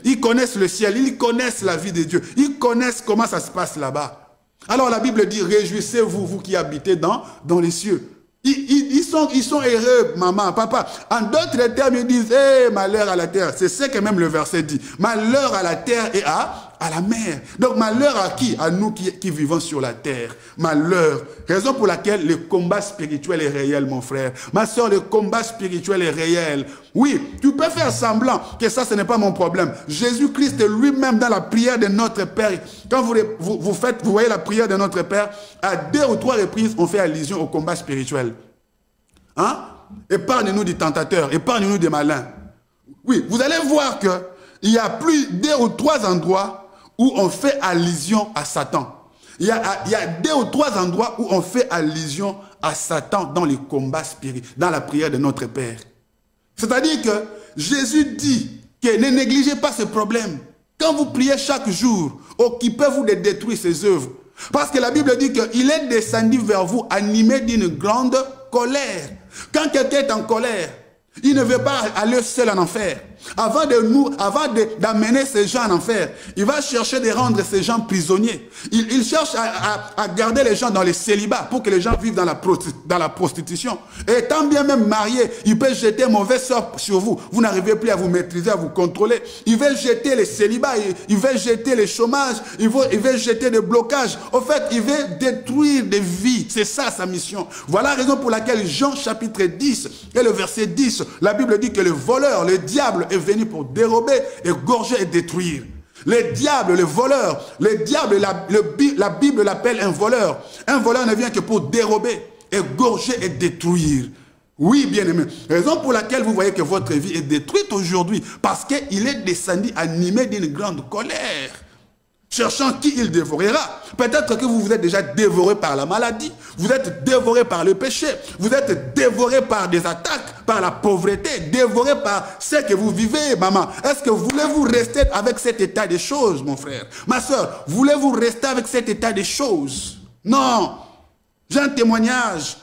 ils connaissent le ciel. Ils connaissent la vie de Dieu. Ils connaissent comment ça se passe là-bas. Alors, la Bible dit, réjouissez-vous, vous qui habitez dans les cieux. Ils sont heureux, maman, papa. En d'autres termes, ils disent, malheur à la terre. C'est ce que même le verset dit. Malheur à la terre et à la mer. Donc malheur à qui? À nous qui vivons sur la terre. Malheur. Raison pour laquelle le combat spirituel est réel, mon frère. Ma soeur, le combat spirituel est réel. Oui, tu peux faire semblant que ça, ce n'est pas mon problème. Jésus-Christ lui-même dans la prière de notre Père, quand vous voyez la prière de notre Père, à 2 ou 3 reprises, on fait allusion au combat spirituel. Hein? Épargne-nous du tentateur, épargne-nous des malins. Oui, vous allez voir qu'il y a plus 2 ou 3 endroits où on fait allusion à Satan. Il y a 2 ou 3 endroits où on fait allusion à Satan dans les combats spirituels, dans la prière de notre Père. C'est-à-dire que Jésus dit que ne négligez pas ce problème. Quand vous priez chaque jour, occupez-vous de détruire ses œuvres. Parce que la Bible dit qu'il est descendu vers vous animé d'une grande colère. Quand quelqu'un est en colère, il ne veut pas aller seul en enfer. Avant d'amener ces gens en enfer, il va chercher de rendre ces gens prisonniers. Il cherche à garder les gens dans les célibats pour que les gens vivent dans la prostitution. Et tant bien même marié, il peut jeter un mauvais sort sur vous. Vous n'arrivez plus à vous maîtriser, à vous contrôler. Il veut jeter les célibats, il veut jeter les chômages, il veut jeter des blocages. En fait, il veut détruire des vies. C'est ça sa mission. Voilà la raison pour laquelle Jean chapitre 10 et le verset 10, la Bible dit que le voleur, le diable, est venu pour dérober, égorger et détruire. Le diable, le voleur, le diable, la Bible l'appelle un voleur. Un voleur ne vient que pour dérober, égorger et détruire. Oui, bien-aimé. Raison pour laquelle vous voyez que votre vie est détruite aujourd'hui, parce qu'il est descendu animé d'une grande colère. Cherchant qui il dévorera. Peut-être que vous êtes déjà dévoré par la maladie, vous êtes dévoré par le péché, vous êtes dévoré par des attaques, par la pauvreté, dévoré par ce que vous vivez, maman. Est-ce que voulez-vous rester avec cet état des choses, mon frère? Ma soeur, voulez-vous rester avec cet état des choses? Non. J'ai un témoignage.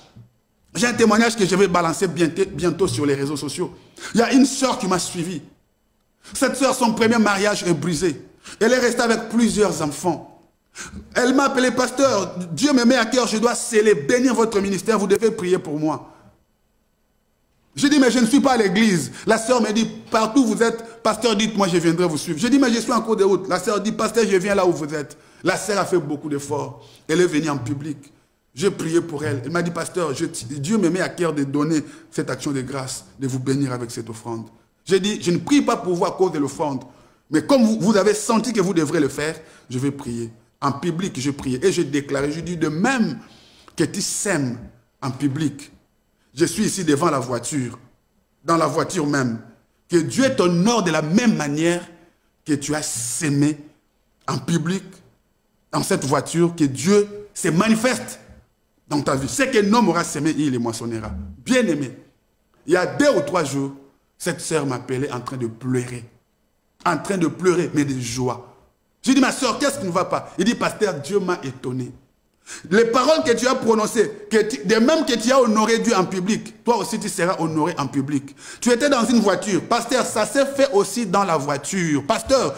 J'ai un témoignage que je vais balancer bientôt sur les réseaux sociaux. Il y a une soeur qui m'a suivi. Cette soeur, son premier mariage est brisé. Elle est restée avec plusieurs enfants. Elle m'a appelé pasteur. Dieu me met à cœur, je dois sceller, bénir votre ministère. Vous devez prier pour moi. Je dis, mais je ne suis pas à l'église. La sœur me dit, partout où vous êtes, pasteur, dites-moi, je viendrai vous suivre. Je dis, mais je suis en cours de route. La sœur dit, pasteur, je viens là où vous êtes. La sœur a fait beaucoup d'efforts. Elle est venue en public. J'ai prié pour elle. Elle m'a dit, pasteur, Dieu me met à cœur de donner cette action de grâce, de vous bénir avec cette offrande. J'ai dit, je ne prie pas pour vous à cause de l'offrande. Mais comme vous avez senti que vous devrez le faire, je vais prier. En public, je prie. Et je déclare, je dis de même que tu sèmes en public. Je suis ici devant la voiture, dans la voiture même. Que Dieu t'honore de la même manière que tu as sémé en public, dans cette voiture, que Dieu se manifeste dans ta vie. C'est qu'un homme aura sémé, il les moissonnera. Bien aimé, il y a 2 ou 3 jours, cette sœur m'appelait en train de pleurer. En train de pleurer, mais de joie. Je dis, ma soeur, qu'est-ce qui ne va pas? Il dit, pasteur, Dieu m'a étonné. Les paroles que tu as prononcées, de même que tu as honoré Dieu en public, toi aussi tu seras honoré en public. Tu étais dans une voiture. Pasteur, ça s'est fait aussi dans la voiture. Pasteur,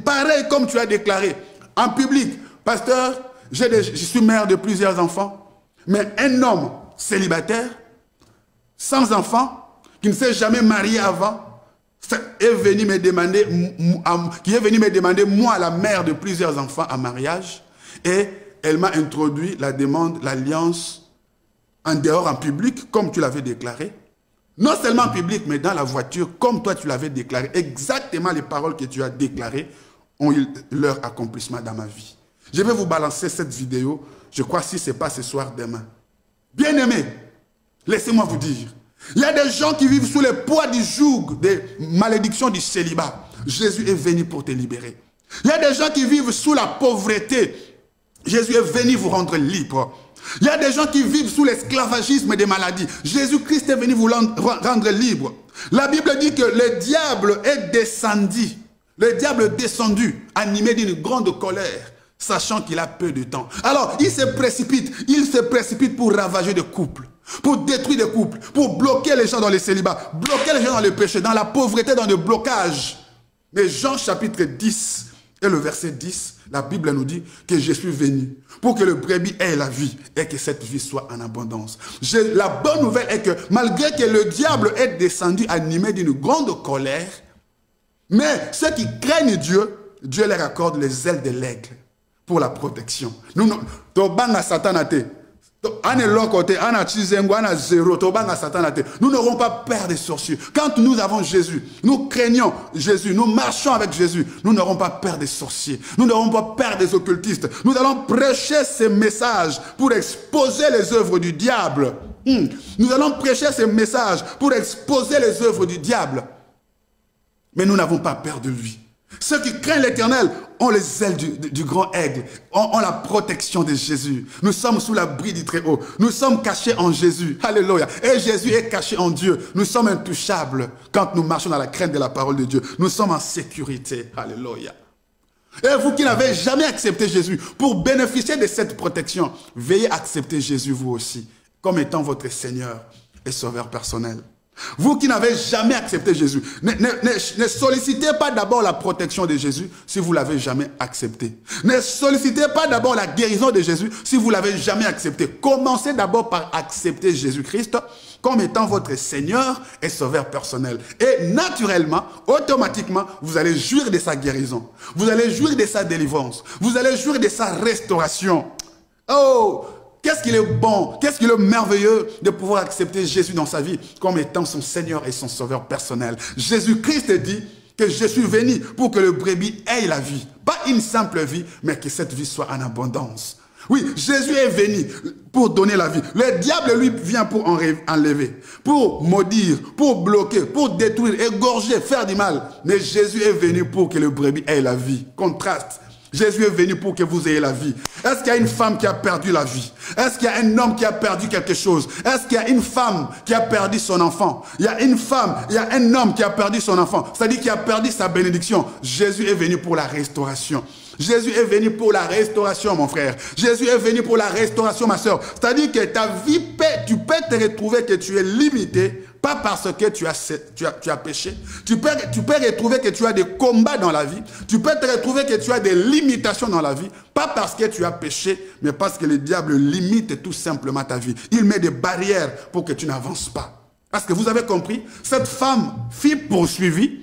pareil comme tu as déclaré en public. Pasteur, je suis mère de plusieurs enfants, mais un homme célibataire, sans enfant, qui ne s'est jamais marié avant, est venu me demander, moi, la mère de plusieurs enfants, en mariage, et elle m'a introduit la demande, l'alliance, en dehors, en public, comme tu l'avais déclaré. Non seulement en public, mais dans la voiture, comme toi tu l'avais déclaré. Exactement les paroles que tu as déclarées ont eu leur accomplissement dans ma vie. Je vais vous balancer cette vidéo, je crois, si ce n'est pas ce soir, demain. Bien-aimés, laissez-moi vous dire, il y a des gens qui vivent sous le poids du joug des malédictions du célibat. Jésus est venu pour te libérer. Il y a des gens qui vivent sous la pauvreté. Jésus est venu vous rendre libre. Il y a des gens qui vivent sous l'esclavagisme des maladies. Jésus-Christ est venu vous rendre libre. La Bible dit que le diable est descendu. Le diable est descendu, animé d'une grande colère, sachant qu'il a peu de temps. Alors, il se précipite pour ravager des couples, pour détruire des couples, pour bloquer les gens dans le célibat, bloquer les gens dans le péché, dans la pauvreté, dans le blocage. Mais Jean chapitre 10 et le verset 10, la Bible nous dit que je suis venu pour que le brebis ait la vie et que cette vie soit en abondance. La bonne nouvelle est que malgré que le diable est descendu animé d'une grande colère, mais ceux qui craignent Dieu, Dieu leur accorde les ailes de l'aigle pour la protection. Nous, nous n'aurons pas peur des sorciers. Quand nous avons Jésus, nous craignons Jésus, nous marchons avec Jésus, nous n'aurons pas peur des sorciers, nous n'aurons pas peur des occultistes. Nous allons prêcher ces messages pour exposer les œuvres du diable. Nous allons prêcher ces messages pour exposer les œuvres du diable. Mais nous n'avons pas peur de lui. Ceux qui craignent l'Éternel ont les ailes du grand aigle, ont la protection de Jésus. Nous sommes sous l'abri du Très-Haut. Nous sommes cachés en Jésus. Alléluia. Et Jésus est caché en Dieu. Nous sommes intouchables quand nous marchons dans la crainte de la parole de Dieu. Nous sommes en sécurité. Alléluia. Et vous qui n'avez jamais accepté Jésus, pour bénéficier de cette protection, veillez à accepter Jésus vous aussi, comme étant votre Seigneur et Sauveur personnel. Vous qui n'avez jamais accepté Jésus, ne sollicitez pas d'abord la protection de Jésus si vous ne l'avez jamais accepté. Ne sollicitez pas d'abord la guérison de Jésus si vous ne l'avez jamais accepté. Commencez d'abord par accepter Jésus-Christ comme étant votre Seigneur et Sauveur personnel. Et naturellement, automatiquement, vous allez jouir de sa guérison. Vous allez jouir de sa délivrance. Vous allez jouir de sa restauration. Oh! Qu'est-ce qu'il est bon, qu'est-ce qu'il est merveilleux de pouvoir accepter Jésus dans sa vie comme étant son Seigneur et son Sauveur personnel. Jésus-Christ dit que je suis venu pour que le brebis ait la vie. Pas une simple vie, mais que cette vie soit en abondance. Oui, Jésus est venu pour donner la vie. Le diable, lui, vient pour enlever, pour maudire, pour bloquer, pour détruire, égorger, faire du mal. Mais Jésus est venu pour que le brebis ait la vie. Contraste. Jésus est venu pour que vous ayez la vie. Est-ce qu'il y a une femme qui a perdu la vie? Est-ce qu'il y a un homme qui a perdu quelque chose? Est-ce qu'il y a une femme qui a perdu son enfant? Il y a une femme, il y a un homme qui a perdu son enfant. C'est-à-dire qu'il a perdu sa bénédiction. Jésus est venu pour la restauration. Jésus est venu pour la restauration, mon frère. Jésus est venu pour la restauration, ma soeur. C'est-à-dire que ta vie, tu peux te retrouver que tu es limité, pas parce que tu as péché. Tu peux retrouver que tu as des combats dans la vie. Tu peux te retrouver que tu as des limitations dans la vie, pas parce que tu as péché, mais parce que le diable limite tout simplement ta vie. Il met des barrières pour que tu n'avances pas. Est-ce que vous avez compris? Cette femme fut poursuivie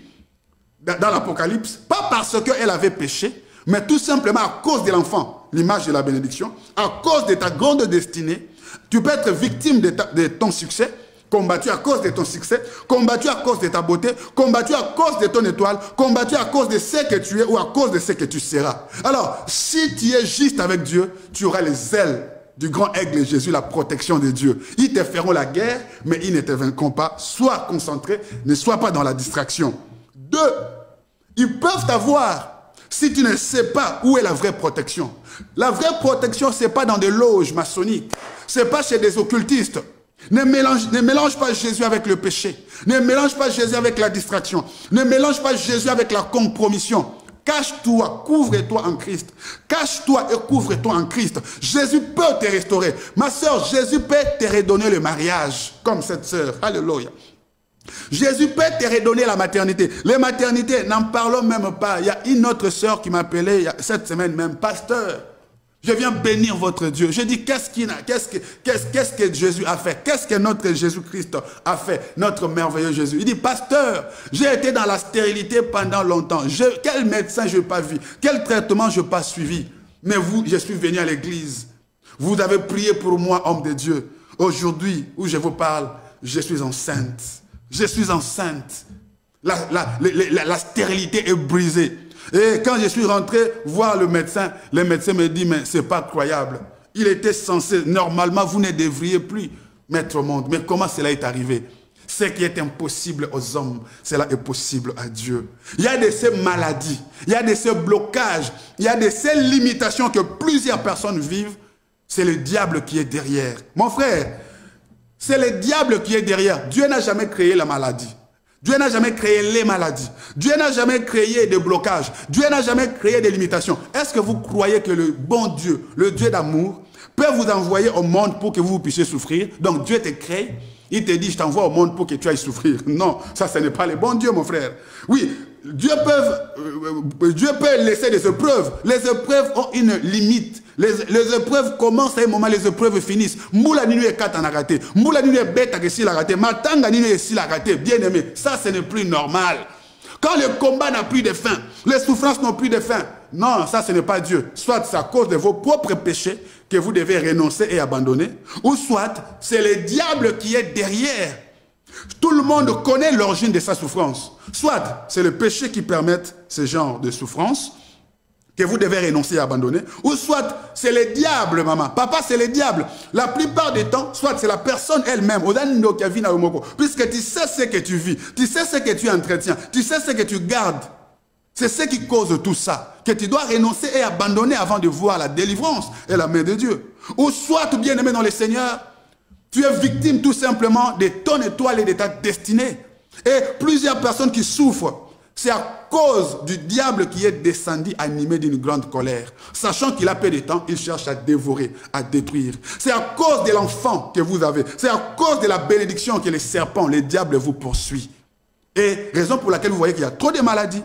dans l'Apocalypse, pas parce qu'elle avait péché, mais tout simplement à cause de l'enfant, l'image de la bénédiction, à cause de ta grande destinée. Tu peux être victime de ton succès, combattu à cause de ton succès, combattu à cause de ta beauté, combattu à cause de ton étoile, combattu à cause de ce que tu es ou à cause de ce que tu seras. Alors, si tu es juste avec Dieu, tu auras les ailes du grand aigle Jésus, la protection de Dieu. Ils te feront la guerre, mais ils ne te vaincront pas. Sois concentré, ne sois pas dans la distraction. 2, ils peuvent t'avoir si tu ne sais pas où est la vraie protection. La vraie protection, ce n'est pas dans des loges maçonniques, ce n'est pas chez des occultistes. Ne mélange pas Jésus avec le péché. Ne mélange pas Jésus avec la distraction. Ne mélange pas Jésus avec la compromission. Cache-toi, couvre-toi en Christ. Cache-toi et couvre-toi en Christ. Jésus peut te restaurer. Ma soeur, Jésus peut te redonner le mariage, comme cette soeur. Alléluia. Jésus peut te redonner la maternité. Les maternités, n'en parlons même pas. Il y a une autre soeur qui m'appelait cette semaine même, pasteur. Je viens bénir votre Dieu. Je dis, qu'est-ce que Jésus a fait? Qu'est-ce que notre Jésus-Christ a fait? Notre merveilleux Jésus. Il dit, pasteur, j'ai été dans la stérilité pendant longtemps. Quel médecin je n'ai pas vu? Quel traitement je n'ai pas suivi? Mais vous, je suis venu à l'église. Vous avez prié pour moi, homme de Dieu. Aujourd'hui, où je vous parle, je suis enceinte. Je suis enceinte. La stérilité est brisée. Et quand je suis rentré voir le médecin me dit, mais ce n'est pas croyable. Il était censé, normalement, vous ne devriez plus mettre au monde. Mais comment cela est arrivé? Ce qui est impossible aux hommes, cela est possible à Dieu. Il y a de ces maladies, il y a de ces blocages, il y a de ces limitations que plusieurs personnes vivent. C'est le diable qui est derrière. Mon frère, c'est le diable qui est derrière. Dieu n'a jamais créé la maladie. Dieu n'a jamais créé les maladies. Dieu n'a jamais créé des blocages. Dieu n'a jamais créé des limitations. Est-ce que vous croyez que le bon Dieu, le Dieu d'amour, peut vous envoyer au monde pour que vous puissiez souffrir? Donc Dieu te crée, il te dit, je t'envoie au monde pour que tu ailles souffrir. Non, ça ce n'est pas le bon Dieu, mon frère. Oui, Dieu peut laisser des épreuves. Les épreuves ont une limite. Les épreuves commencent à un moment, les épreuves finissent. Moula ninu est kat en raté. Moula ninu est bête à si la raté. Matanga ninu est si la raté. Bien aimé, ça ce n'est plus normal. Quand le combat n'a plus de fin, les souffrances n'ont plus de fin. Non, ça ce n'est pas Dieu. Soit c'est à cause de vos propres péchés que vous devez renoncer et abandonner. Ou soit c'est le diable qui est derrière. Tout le monde connaît l'origine de sa souffrance. Soit c'est le péché qui permet ce genre de souffrance que vous devez renoncer et abandonner, ou soit c'est le diable, maman. Papa, c'est le diable. La plupart du temps, soit c'est la personne elle-même, puisque tu sais ce que tu vis, tu sais ce que tu entretiens, tu sais ce que tu gardes. C'est ce qui cause tout ça, que tu dois renoncer et abandonner avant de voir la délivrance et la main de Dieu. Ou soit, bien aimé dans le Seigneur, tu es victime tout simplement de ton étoile et de ta destinée. Et plusieurs personnes qui souffrent, c'est à cause du diable qui est descendu animé d'une grande colère. Sachant qu'il a peu de temps, il cherche à dévorer, à détruire. C'est à cause de l'enfant que vous avez. C'est à cause de la bénédiction que les serpents, les diables vous poursuivent. Et raison pour laquelle vous voyez qu'il y a trop de maladies.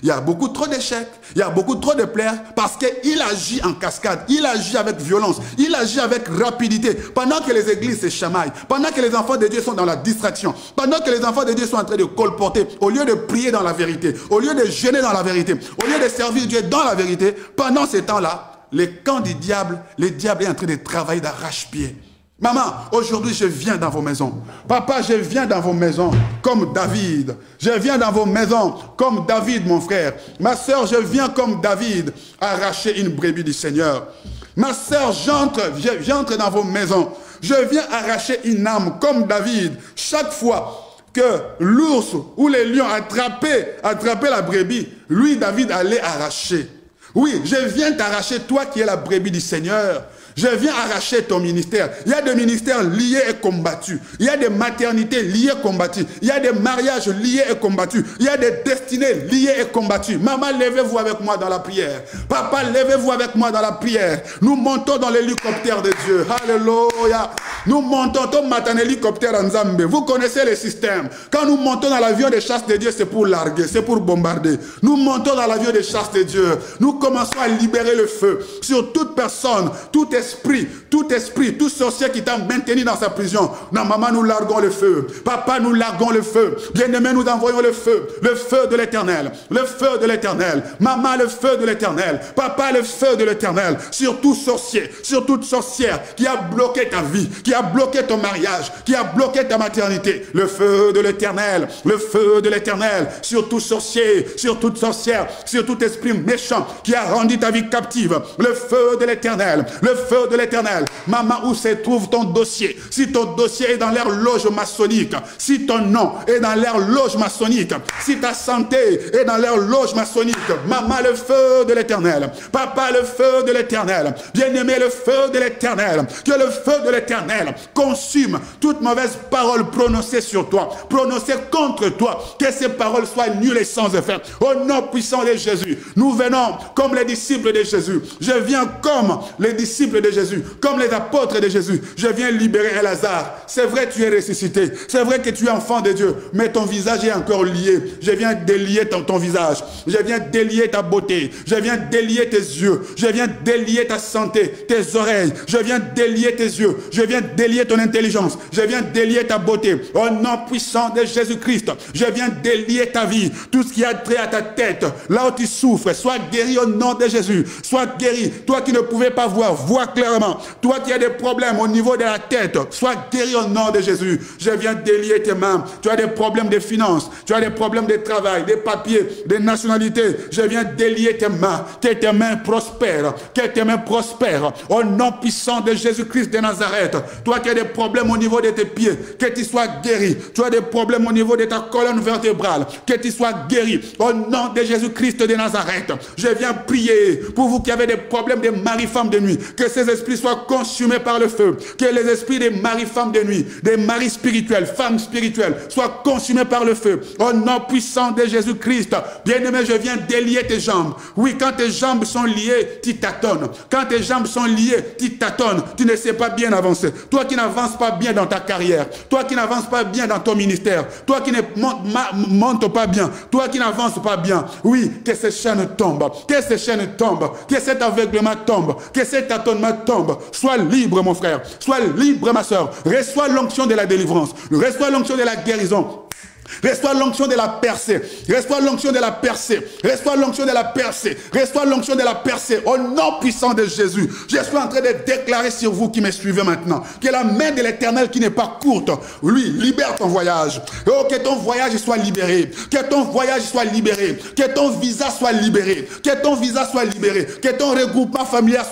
Il y a beaucoup trop d'échecs, il y a beaucoup trop de plaies, parce qu'il agit en cascade, il agit avec violence, il agit avec rapidité. Pendant que les églises se chamaillent, pendant que les enfants de Dieu sont dans la distraction, pendant que les enfants de Dieu sont en train de colporter, au lieu de prier dans la vérité, au lieu de jeûner dans la vérité, au lieu de servir Dieu dans la vérité, pendant ce temps-là, les camps du diable, le diable est en train de travailler d'arrache-pied. Maman, aujourd'hui je viens dans vos maisons. Papa, je viens dans vos maisons comme David. Je viens dans vos maisons comme David, mon frère. Ma soeur, je viens comme David arracher une brebis du Seigneur. Ma soeur, j'entre dans vos maisons. Je viens arracher une âme comme David. Chaque fois que l'ours ou les lions attrapaient la brebis, lui, David, allait arracher. Oui, je viens t'arracher, toi qui es la brebis du Seigneur. Je viens arracher ton ministère. Il y a des ministères liés et combattus. Il y a des maternités liées et combattues. Il y a des mariages liés et combattus. Il y a des destinées liées et combattues. Maman, levez-vous avec moi dans la prière. Papa, levez-vous avec moi dans la prière. Nous montons dans l'hélicoptère de Dieu. Alléluia. Nous montons dans l'hélicoptère en Zambie. Vous connaissez le système. Quand nous montons dans l'avion de chasse de Dieu, c'est pour larguer, c'est pour bombarder. Nous montons dans l'avion de chasse de Dieu. Nous commençons à libérer le feu sur toute personne, tout esprit esprit, tout sorcier qui t'a maintenu dans sa prison. Non, maman, nous larguons le feu. Papa, nous larguons le feu. Bien-aimé, nous envoyons le feu de l'Éternel, le feu de l'Éternel. Maman, le feu de l'Éternel. Papa, le feu de l'Éternel. Sur tout sorcier, sur toute sorcière qui a bloqué ta vie, qui a bloqué ton mariage, qui a bloqué ta maternité. Le feu de l'Éternel, le feu de l'Éternel. Sur tout sorcier, sur toute sorcière, sur tout esprit méchant qui a rendu ta vie captive. Le feu de l'Éternel, le feu de l'Éternel. Maman, où se trouve ton dossier? Si ton dossier est dans l'air loge maçonnique, si ton nom est dans l'air loge maçonnique, si ta santé est dans l'air loge maçonnique, maman, le feu de l'Éternel. Papa, le feu de l'Éternel. Bien-aimé, le feu de l'Éternel. Que le feu de l'Éternel consume toute mauvaise parole prononcée sur toi, prononcée contre toi. Que ces paroles soient nulles et sans effet. Au nom puissant de Jésus, nous venons comme les disciples de Jésus. Je viens comme les disciples de Jésus, comme les apôtres de Jésus. Je viens libérer un Lazare. C'est vrai, tu es ressuscité. C'est vrai que tu es enfant de Dieu, mais ton visage est encore lié. Je viens délier ton visage. Je viens délier ta beauté. Je viens délier tes yeux. Je viens délier ta santé, tes oreilles. Je viens délier tes yeux. Je viens délier ton intelligence. Je viens délier ta beauté. Au nom puissant de Jésus-Christ, je viens délier ta vie. Tout ce qui a trait à ta tête, là où tu souffres, sois guéri au nom de Jésus. Sois guéri. Toi qui ne pouvais pas voir, vois clairement. Toi qui as des problèmes au niveau de la tête, sois guéri au nom de Jésus. Je viens délier tes mains. Tu as des problèmes de finances, tu as des problèmes de travail, des papiers, des nationalités. Je viens délier tes mains. Que tes mains prospèrent. Que tes mains prospèrent. Au nom puissant de Jésus-Christ de Nazareth. Toi qui as des problèmes au niveau de tes pieds, que tu sois guéri. Tu as des problèmes au niveau de ta colonne vertébrale, que tu sois guéri. Au nom de Jésus-Christ de Nazareth, je viens prier pour vous qui avez des problèmes de mari-femme de nuit. Que ces esprits soient consumés par le feu. Que les esprits des mari-femmes de nuit, des maris spirituels, femmes spirituelles, soient consumés par le feu. Au nom puissant de Jésus-Christ, bien-aimé, je viens délier tes jambes. Oui, quand tes jambes sont liées, tu tâtonnes. Quand tes jambes sont liées, tu tâtonnes. Tu ne sais pas bien avancer. Toi qui n'avances pas bien dans ta carrière, toi qui n'avances pas bien dans ton ministère, toi qui ne montes pas bien, toi qui n'avances pas bien. Oui, que ces chaînes tombent, que ces chaînes tombent, que cet aveuglement tombe, que cet tâtonnement tombe. Sois libre, mon frère. Sois libre, ma soeur. Reçois l'onction de la délivrance. Reçois l'onction de la guérison. Reçois l'onction de la percée. Reçois l'onction de la percée. Reçois l'onction de la percée. Reçois l'onction de la percée. Au nom puissant de Jésus, je suis en train de déclarer sur vous qui me suivez maintenant que la main de l'Éternel qui n'est pas courte, lui, libère ton voyage. Oh, que ton voyage soit libéré. Que ton voyage soit libéré. Que ton visa soit libéré. Que ton visa soit libéré. Que ton regroupement familial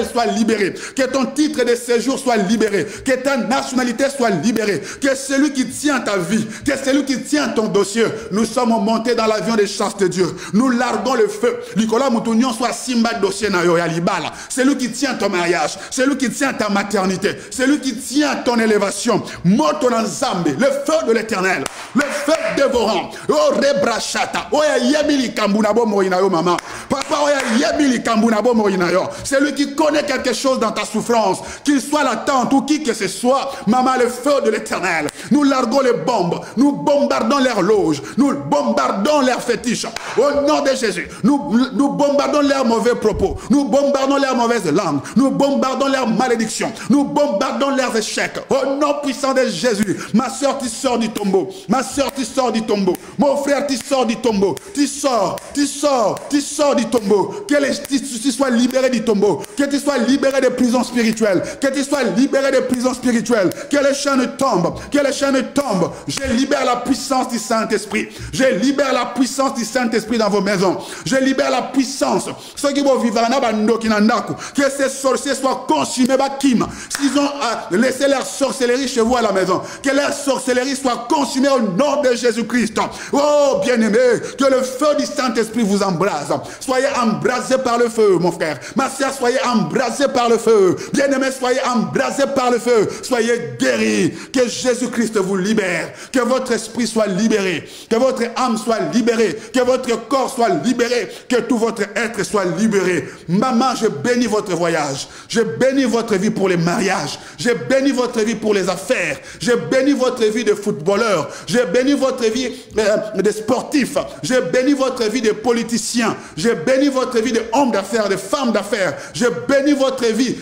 soit libéré. Que ton titre de séjour soit libéré. Que ta nationalité soit libérée. Que celui qui tient ta vie, que celui qui tient ton dossier, nous sommes montés dans l'avion des chances de Dieu. Nous larguons le feu. Nicolas Moutounion soit Simba dossier na yo ya libala. Celui qui tient ton mariage, celui qui tient ta maternité, celui qui tient ton élévation. Moto dans Zambé, le feu de l'Éternel, le feu dévorant. Oh rebrachata, oh ya yebili kambunabo moinayo maman. Papa oh ya yebili kambunabo moinayo. Celui qui connaît quelque chose dans ta souffrance, qu'il soit la tante ou qui que ce soit, maman, le feu de l'Éternel. Nous larguons les bombes, nous bombardons leurs loges, nous bombardons leurs fétiches. Au nom de Jésus, nous bombardons leurs mauvais propos, nous bombardons leurs mauvaises langues, nous bombardons leurs malédictions, nous bombardons leurs échecs. Au nom puissant de Jésus, ma soeur, tu sors du tombeau, ma soeur, tu sors du tombeau, mon frère, tu sors du tombeau, tu sors du tombeau, que tu sois libéré du tombeau, que tu sois libéré des prisons spirituelles, que tu sois libéré des prisons spirituelles, que les chaînes tombent, que les chaînes tombent. Je libère la puissance du Saint-Esprit. Je libère la puissance du Saint-Esprit dans vos maisons. Je libère la puissance. Ceux qui vont vivre que ces sorciers soient consumés. S'ils ont laissé leur sorcellerie chez vous à la maison, que leur sorcellerie soit consumée au nom de Jésus-Christ. Oh, bien-aimé, que le feu du Saint-Esprit vous embrase. Soyez embrasés par le feu, mon frère. Ma soeur, soyez embrasés par le feu. Bien-aimé, soyez embrasés par le feu. Soyez guéris. Que Jésus-Christ vous libère. Que votre esprit esprit soit libéré, que votre âme soit libérée, que votre corps soit libéré, que tout votre être soit libéré. Maman, je bénis votre voyage, je bénis votre vie pour les mariages, je bénis votre vie pour les affaires, je bénis votre vie de footballeur, je bénis votre vie de sportif, je bénis votre vie de politicien, je bénis votre vie d'homme d'affaires, de femme d'affaires, je bénis votre vie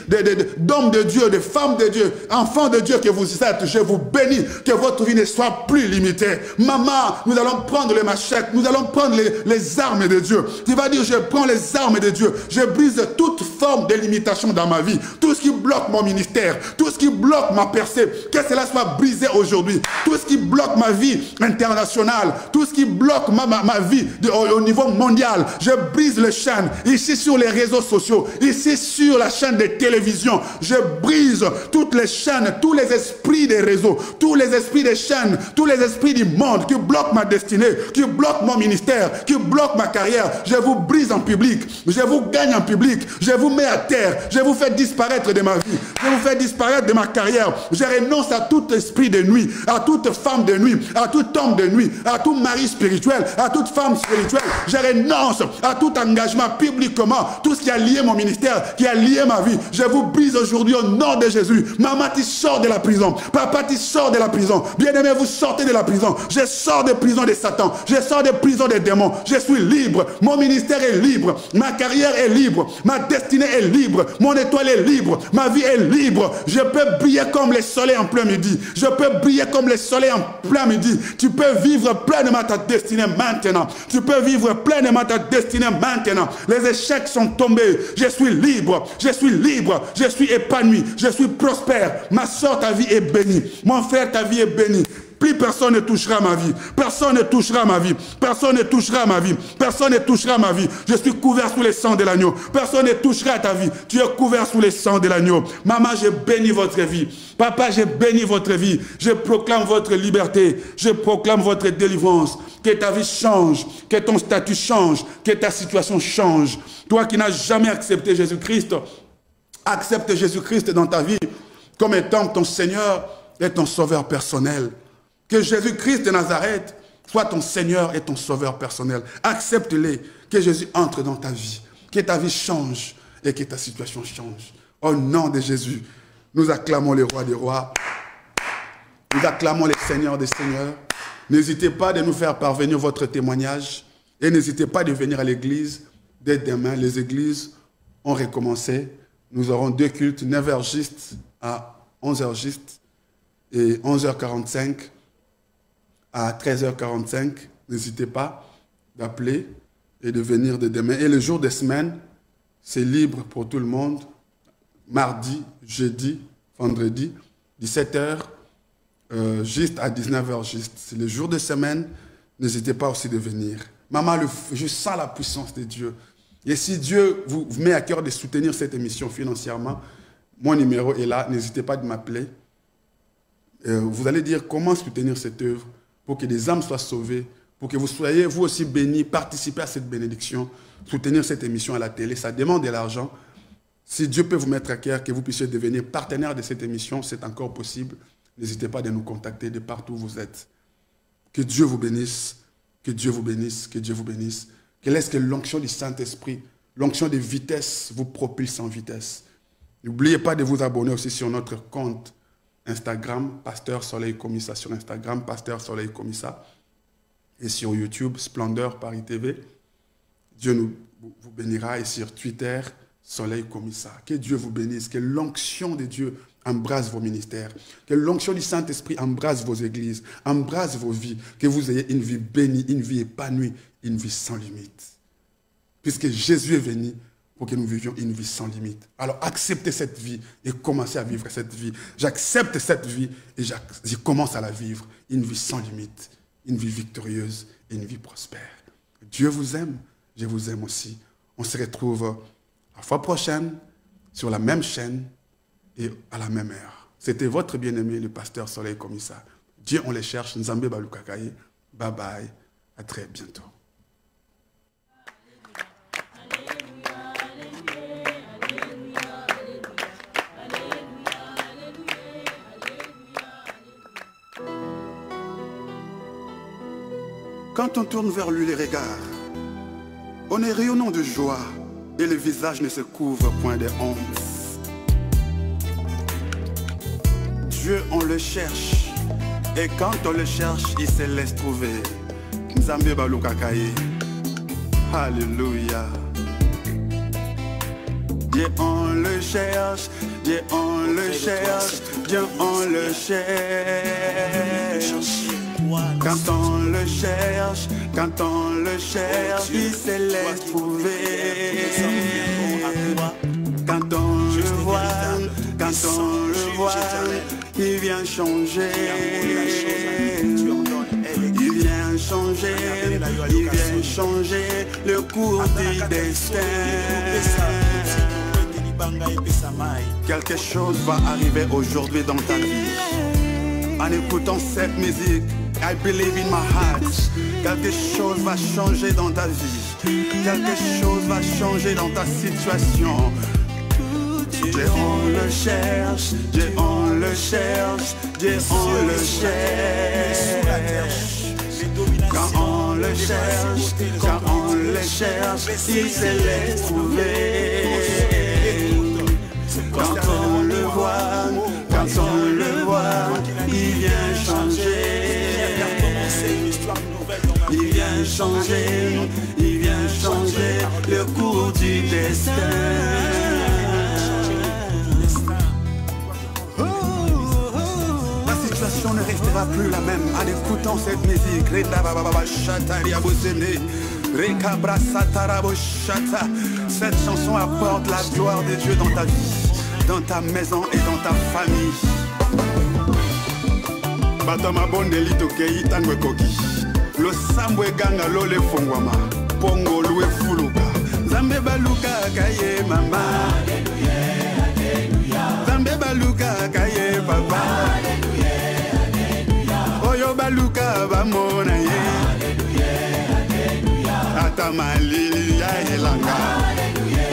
d'homme de Dieu, de femme de Dieu, enfant de Dieu que vous êtes, je vous bénis, que votre vie ne soit plus limitée. Maman, nous allons prendre les machettes, nous allons prendre les armes de Dieu. Tu vas dire, je prends les armes de Dieu, je brise toute forme de limitation dans ma vie, tout ce qui bloque mon ministère, tout ce qui bloque ma percée, que cela soit brisé aujourd'hui, tout ce qui bloque ma vie internationale, tout ce qui bloque ma vie au niveau mondial, je brise les chaînes, ici sur les réseaux sociaux, ici sur la chaîne de télévision, je brise toutes les chaînes, tous les esprits des réseaux, tous les esprits des chaînes, tous les esprits du monde qui bloquent ma destinée, qui bloquent mon ministère, qui bloquent ma carrière, je vous brise en public, je vous gagne en public, je vous mets à terre, je vous fais disparaître de ma vie, je vous fais disparaître de ma carrière, je renonce à tout esprit de nuit, à toute femme de nuit, à tout homme de nuit, à tout mari spirituel, à toute femme spirituelle, je renonce à tout engagement publiquement, tout ce qui a lié mon ministère, qui a lié ma vie, je vous brise aujourd'hui au nom de Jésus. Maman, tu sors de la prison, papa, tu sors de la prison, bien-aimé, vous sortez de la prison, je sors de prison de Satan, je sors de prison des démons, je suis libre, mon ministère est libre, ma carrière est libre, ma destinée est libre, mon étoile est libre, ma vie est libre, je peux briller comme le soleil en plein midi, je peux briller comme le soleil en plein midi, tu peux vivre pleinement ta destinée maintenant, tu peux vivre pleinement ta destinée maintenant, les échecs sont tombés, je suis libre, je suis libre, je suis épanoui, je suis prospère, ma soeur, ta vie est bénie, mon frère, ta vie est bénie. Plus personne ne touchera ma vie. Personne ne touchera ma vie. Personne ne touchera ma vie. Personne ne touchera ma vie. Je suis couvert sous le sang de l'agneau. Personne ne touchera ta vie. Tu es couvert sous le sang de l'agneau. Maman, je bénis votre vie. Papa, je bénis votre vie. Je proclame votre liberté. Je proclame votre délivrance. Que ta vie change. Que ton statut change. Que ta situation change. Toi qui n'as jamais accepté Jésus-Christ, accepte Jésus-Christ dans ta vie comme étant ton Seigneur et ton Sauveur personnel. Que Jésus-Christ de Nazareth soit ton Seigneur et ton Sauveur personnel. Accepte-le, que Jésus entre dans ta vie, que ta vie change et que ta situation change. Au nom de Jésus, nous acclamons le roi des rois, nous acclamons les seigneurs des seigneurs. N'hésitez pas de nous faire parvenir votre témoignage et n'hésitez pas de venir à l'église. Dès demain, les églises ont recommencé. Nous aurons 2 cultes, 9h juste à 11h juste et 11h45. À 13h45, n'hésitez pas d'appeler et de venir de demain. Et le jour des semaines, c'est libre pour tout le monde. Mardi, jeudi, vendredi, 17h, juste à 19h juste. C'est le jour de semaine, n'hésitez pas aussi de venir. Maman, je sens la puissance de Dieu. Et si Dieu vous met à cœur de soutenir cette émission financièrement, mon numéro est là, n'hésitez pas de m'appeler. Vous allez dire comment soutenir cette œuvre pour que des âmes soient sauvées, pour que vous soyez vous aussi bénis, participez à cette bénédiction, soutenir cette émission à la télé, ça demande de l'argent. Si Dieu peut vous mettre à cœur que vous puissiez devenir partenaire de cette émission, c'est encore possible. N'hésitez pas de nous contacter de partout où vous êtes. Que Dieu vous bénisse, que Dieu vous bénisse, que Dieu vous bénisse. Que laisse que l'onction du Saint-Esprit, l'onction de vitesse vous propulse en vitesse. N'oubliez pas de vous abonner aussi sur notre compte Instagram, Pasteur Soleil Komissa, sur Instagram, Pasteur Soleil Komissa, et sur YouTube, Splendeur Paris TV. Dieu vous bénira, et sur Twitter, Soleil Komissa. Que Dieu vous bénisse, que l'onction de Dieu embrase vos ministères, que l'onction du Saint-Esprit embrase vos églises, embrase vos vies, que vous ayez une vie bénie, une vie épanouie, une vie sans limite. Puisque Jésus est venu pour que nous vivions une vie sans limite. Alors acceptez cette vie et commencez à vivre cette vie. J'accepte cette vie et je commence à la vivre. Une vie sans limite, une vie victorieuse et une vie prospère. Dieu vous aime, je vous aime aussi. On se retrouve la fois prochaine sur la même chaîne et à la même heure. C'était votre bien-aimé, le pasteur Soleil Komissa. Dieu, on les cherche. Nzambe Balukakaye. Bye bye. À très bientôt. Quand on tourne vers lui les regards, on est rayonnant de joie et le visage ne se couvre point de honte. Dieu, on le cherche, et quand on le cherche, il se laisse trouver. Nzambe baluka kaye. Alléluia. Dieu, on le cherche, Dieu, on le cherche, Dieu, on le cherche. Quand on le cherche, il se laisse trouver. Quand on le voit, il vient changer. Il vient changer le cours du destin. Quelque chose va arriver aujourd'hui dans ta vie. En écoutant cette musique, I believe in my heart. Quelque chose va changer dans ta vie. Quelque chose va changer dans ta situation. Dieu, on le cherche, Dieu, on le cherche, Dieu, on le cherche. Quand on le cherche, il se laisse trouver. Quand on le voit, il vient changer. Il vient changer le cours du destin. La situation ne restera plus la même en écoutant cette musique. Cette chanson apporte la gloire de Dieu dans ta vie, dans ta maison et dans ta famille. Batama bondeli tokei tanwe koki. Lo sambwe ganga lo le fongwama. Pongo lue fuluka. Zambe baluka kaye mama. Alléluia, alléluia. Zambe baluka kaye papa. Alléluia, alléluia. Oyo baluka bamona ye. Alléluia, alléluia. Atamalili ya elanga. Alléluia,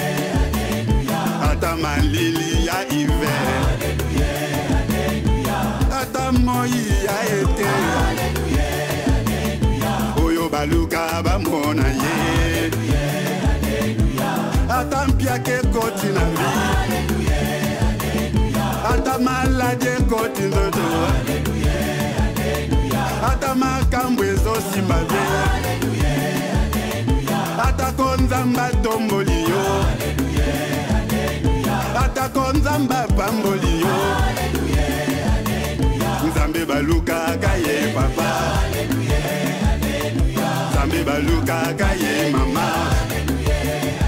alléluia. Atamalili ya hiver. Alléluia, alléluia. Atamoyi ya été. Alléluia, alléluia. Oyo baluka bamona ye. Alléluia, alléluia. Atampia ke koti na vi. Alléluia, alléluia. Atamalade koti ndoto. Alléluia, alléluia. Atamakambo ezosimba be. Alléluia, alléluia. Atakonzamba tomboli yo. Alléluia, alléluia. Atakonzamba pamboli yo. Alléluia, alléluia. Nzambe baluka kaye papa. Alléluia, alléluia. Nzambe baluka kaye mama. Alléluia,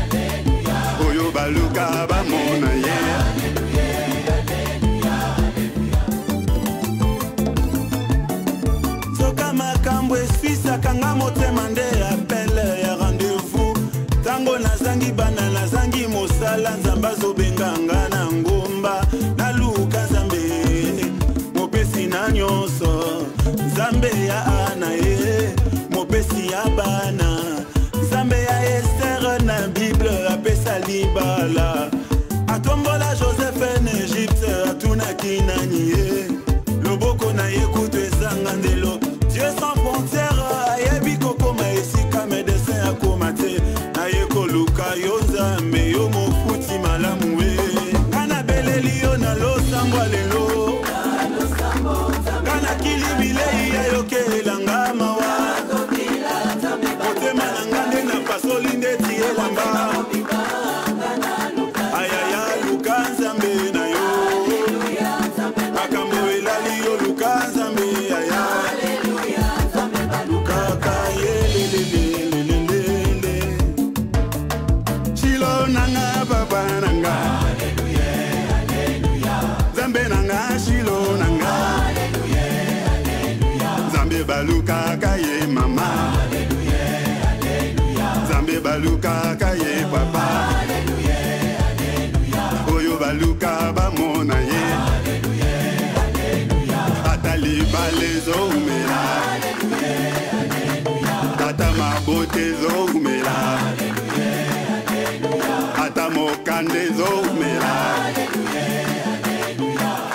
alléluia. Oyo baluka bamona ye. Alléluia, alléluia. Soka makambo esisa kanga motema nde appelle ya rendez-vous. Tango nazangi bana nazangi mosala nzamba zobenganga na ngomba. Naluka nzambe mopesi na nyonso. Nzambe ya ana ye mopesi ya bana. Nzambe ya Esther na Bible apesa libala. Atombola Joseph en Égypte atunaki nani ye. Loboko na ye kutu ezanga ndelo. Dieu sans frontières ayebi kokoma esika médecin akoma te. Na ye koluka yo nzambe yo mofuti malamu we. Kana beleli yo na losangwa lelo. Kana kilibilei ya yoke elanga mawa. Motema na ngande na pasoli ndeti elamba. Ayaya luka nzambe na yo. Makambo elali yo luka nzambe aya. Luka kaye lelelelelele. Chilo nanga baba nanga. Nzambe nanga chilo nanga. Nzambe baluka kaye mama. Nzambe baluka kaye papa. Oyo baluka bamona ye. Atali balezo umela. Ata mabote zo umela. Ata mokande zo umela.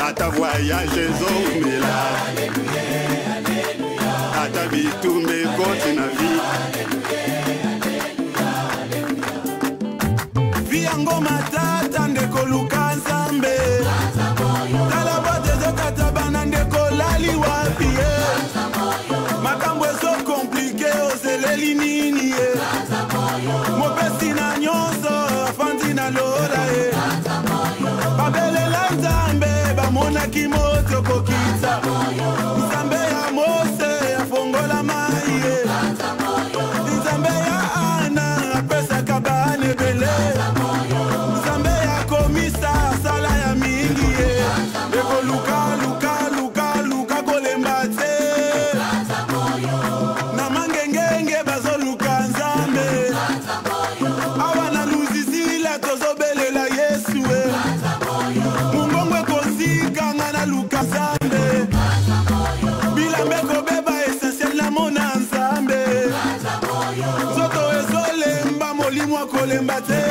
Ata voyage zo umela. ata bitumbe ekoti na vi yango matata ndeko luka nzambe tala bote ezokata bana ndeko lali wapi ye makambo ezo komplike ozeleli nini ye mopesi na nyonso afandi na lola ye babelela nzambe bamonaki moto kokita nzambe ya mose afongola mai ye nzambe ya ana apesaka bana ebele nzambe ya komisa asala ya mingi ye ekoluka kolemba te na mangengenge bazoluka nzambe awa na luzizila tozobelela yesu e mungongo ekosikanga na luka nzambe bilambe kobeba essentiel na mona nzambe nzoto ezolemba molimo akolemba te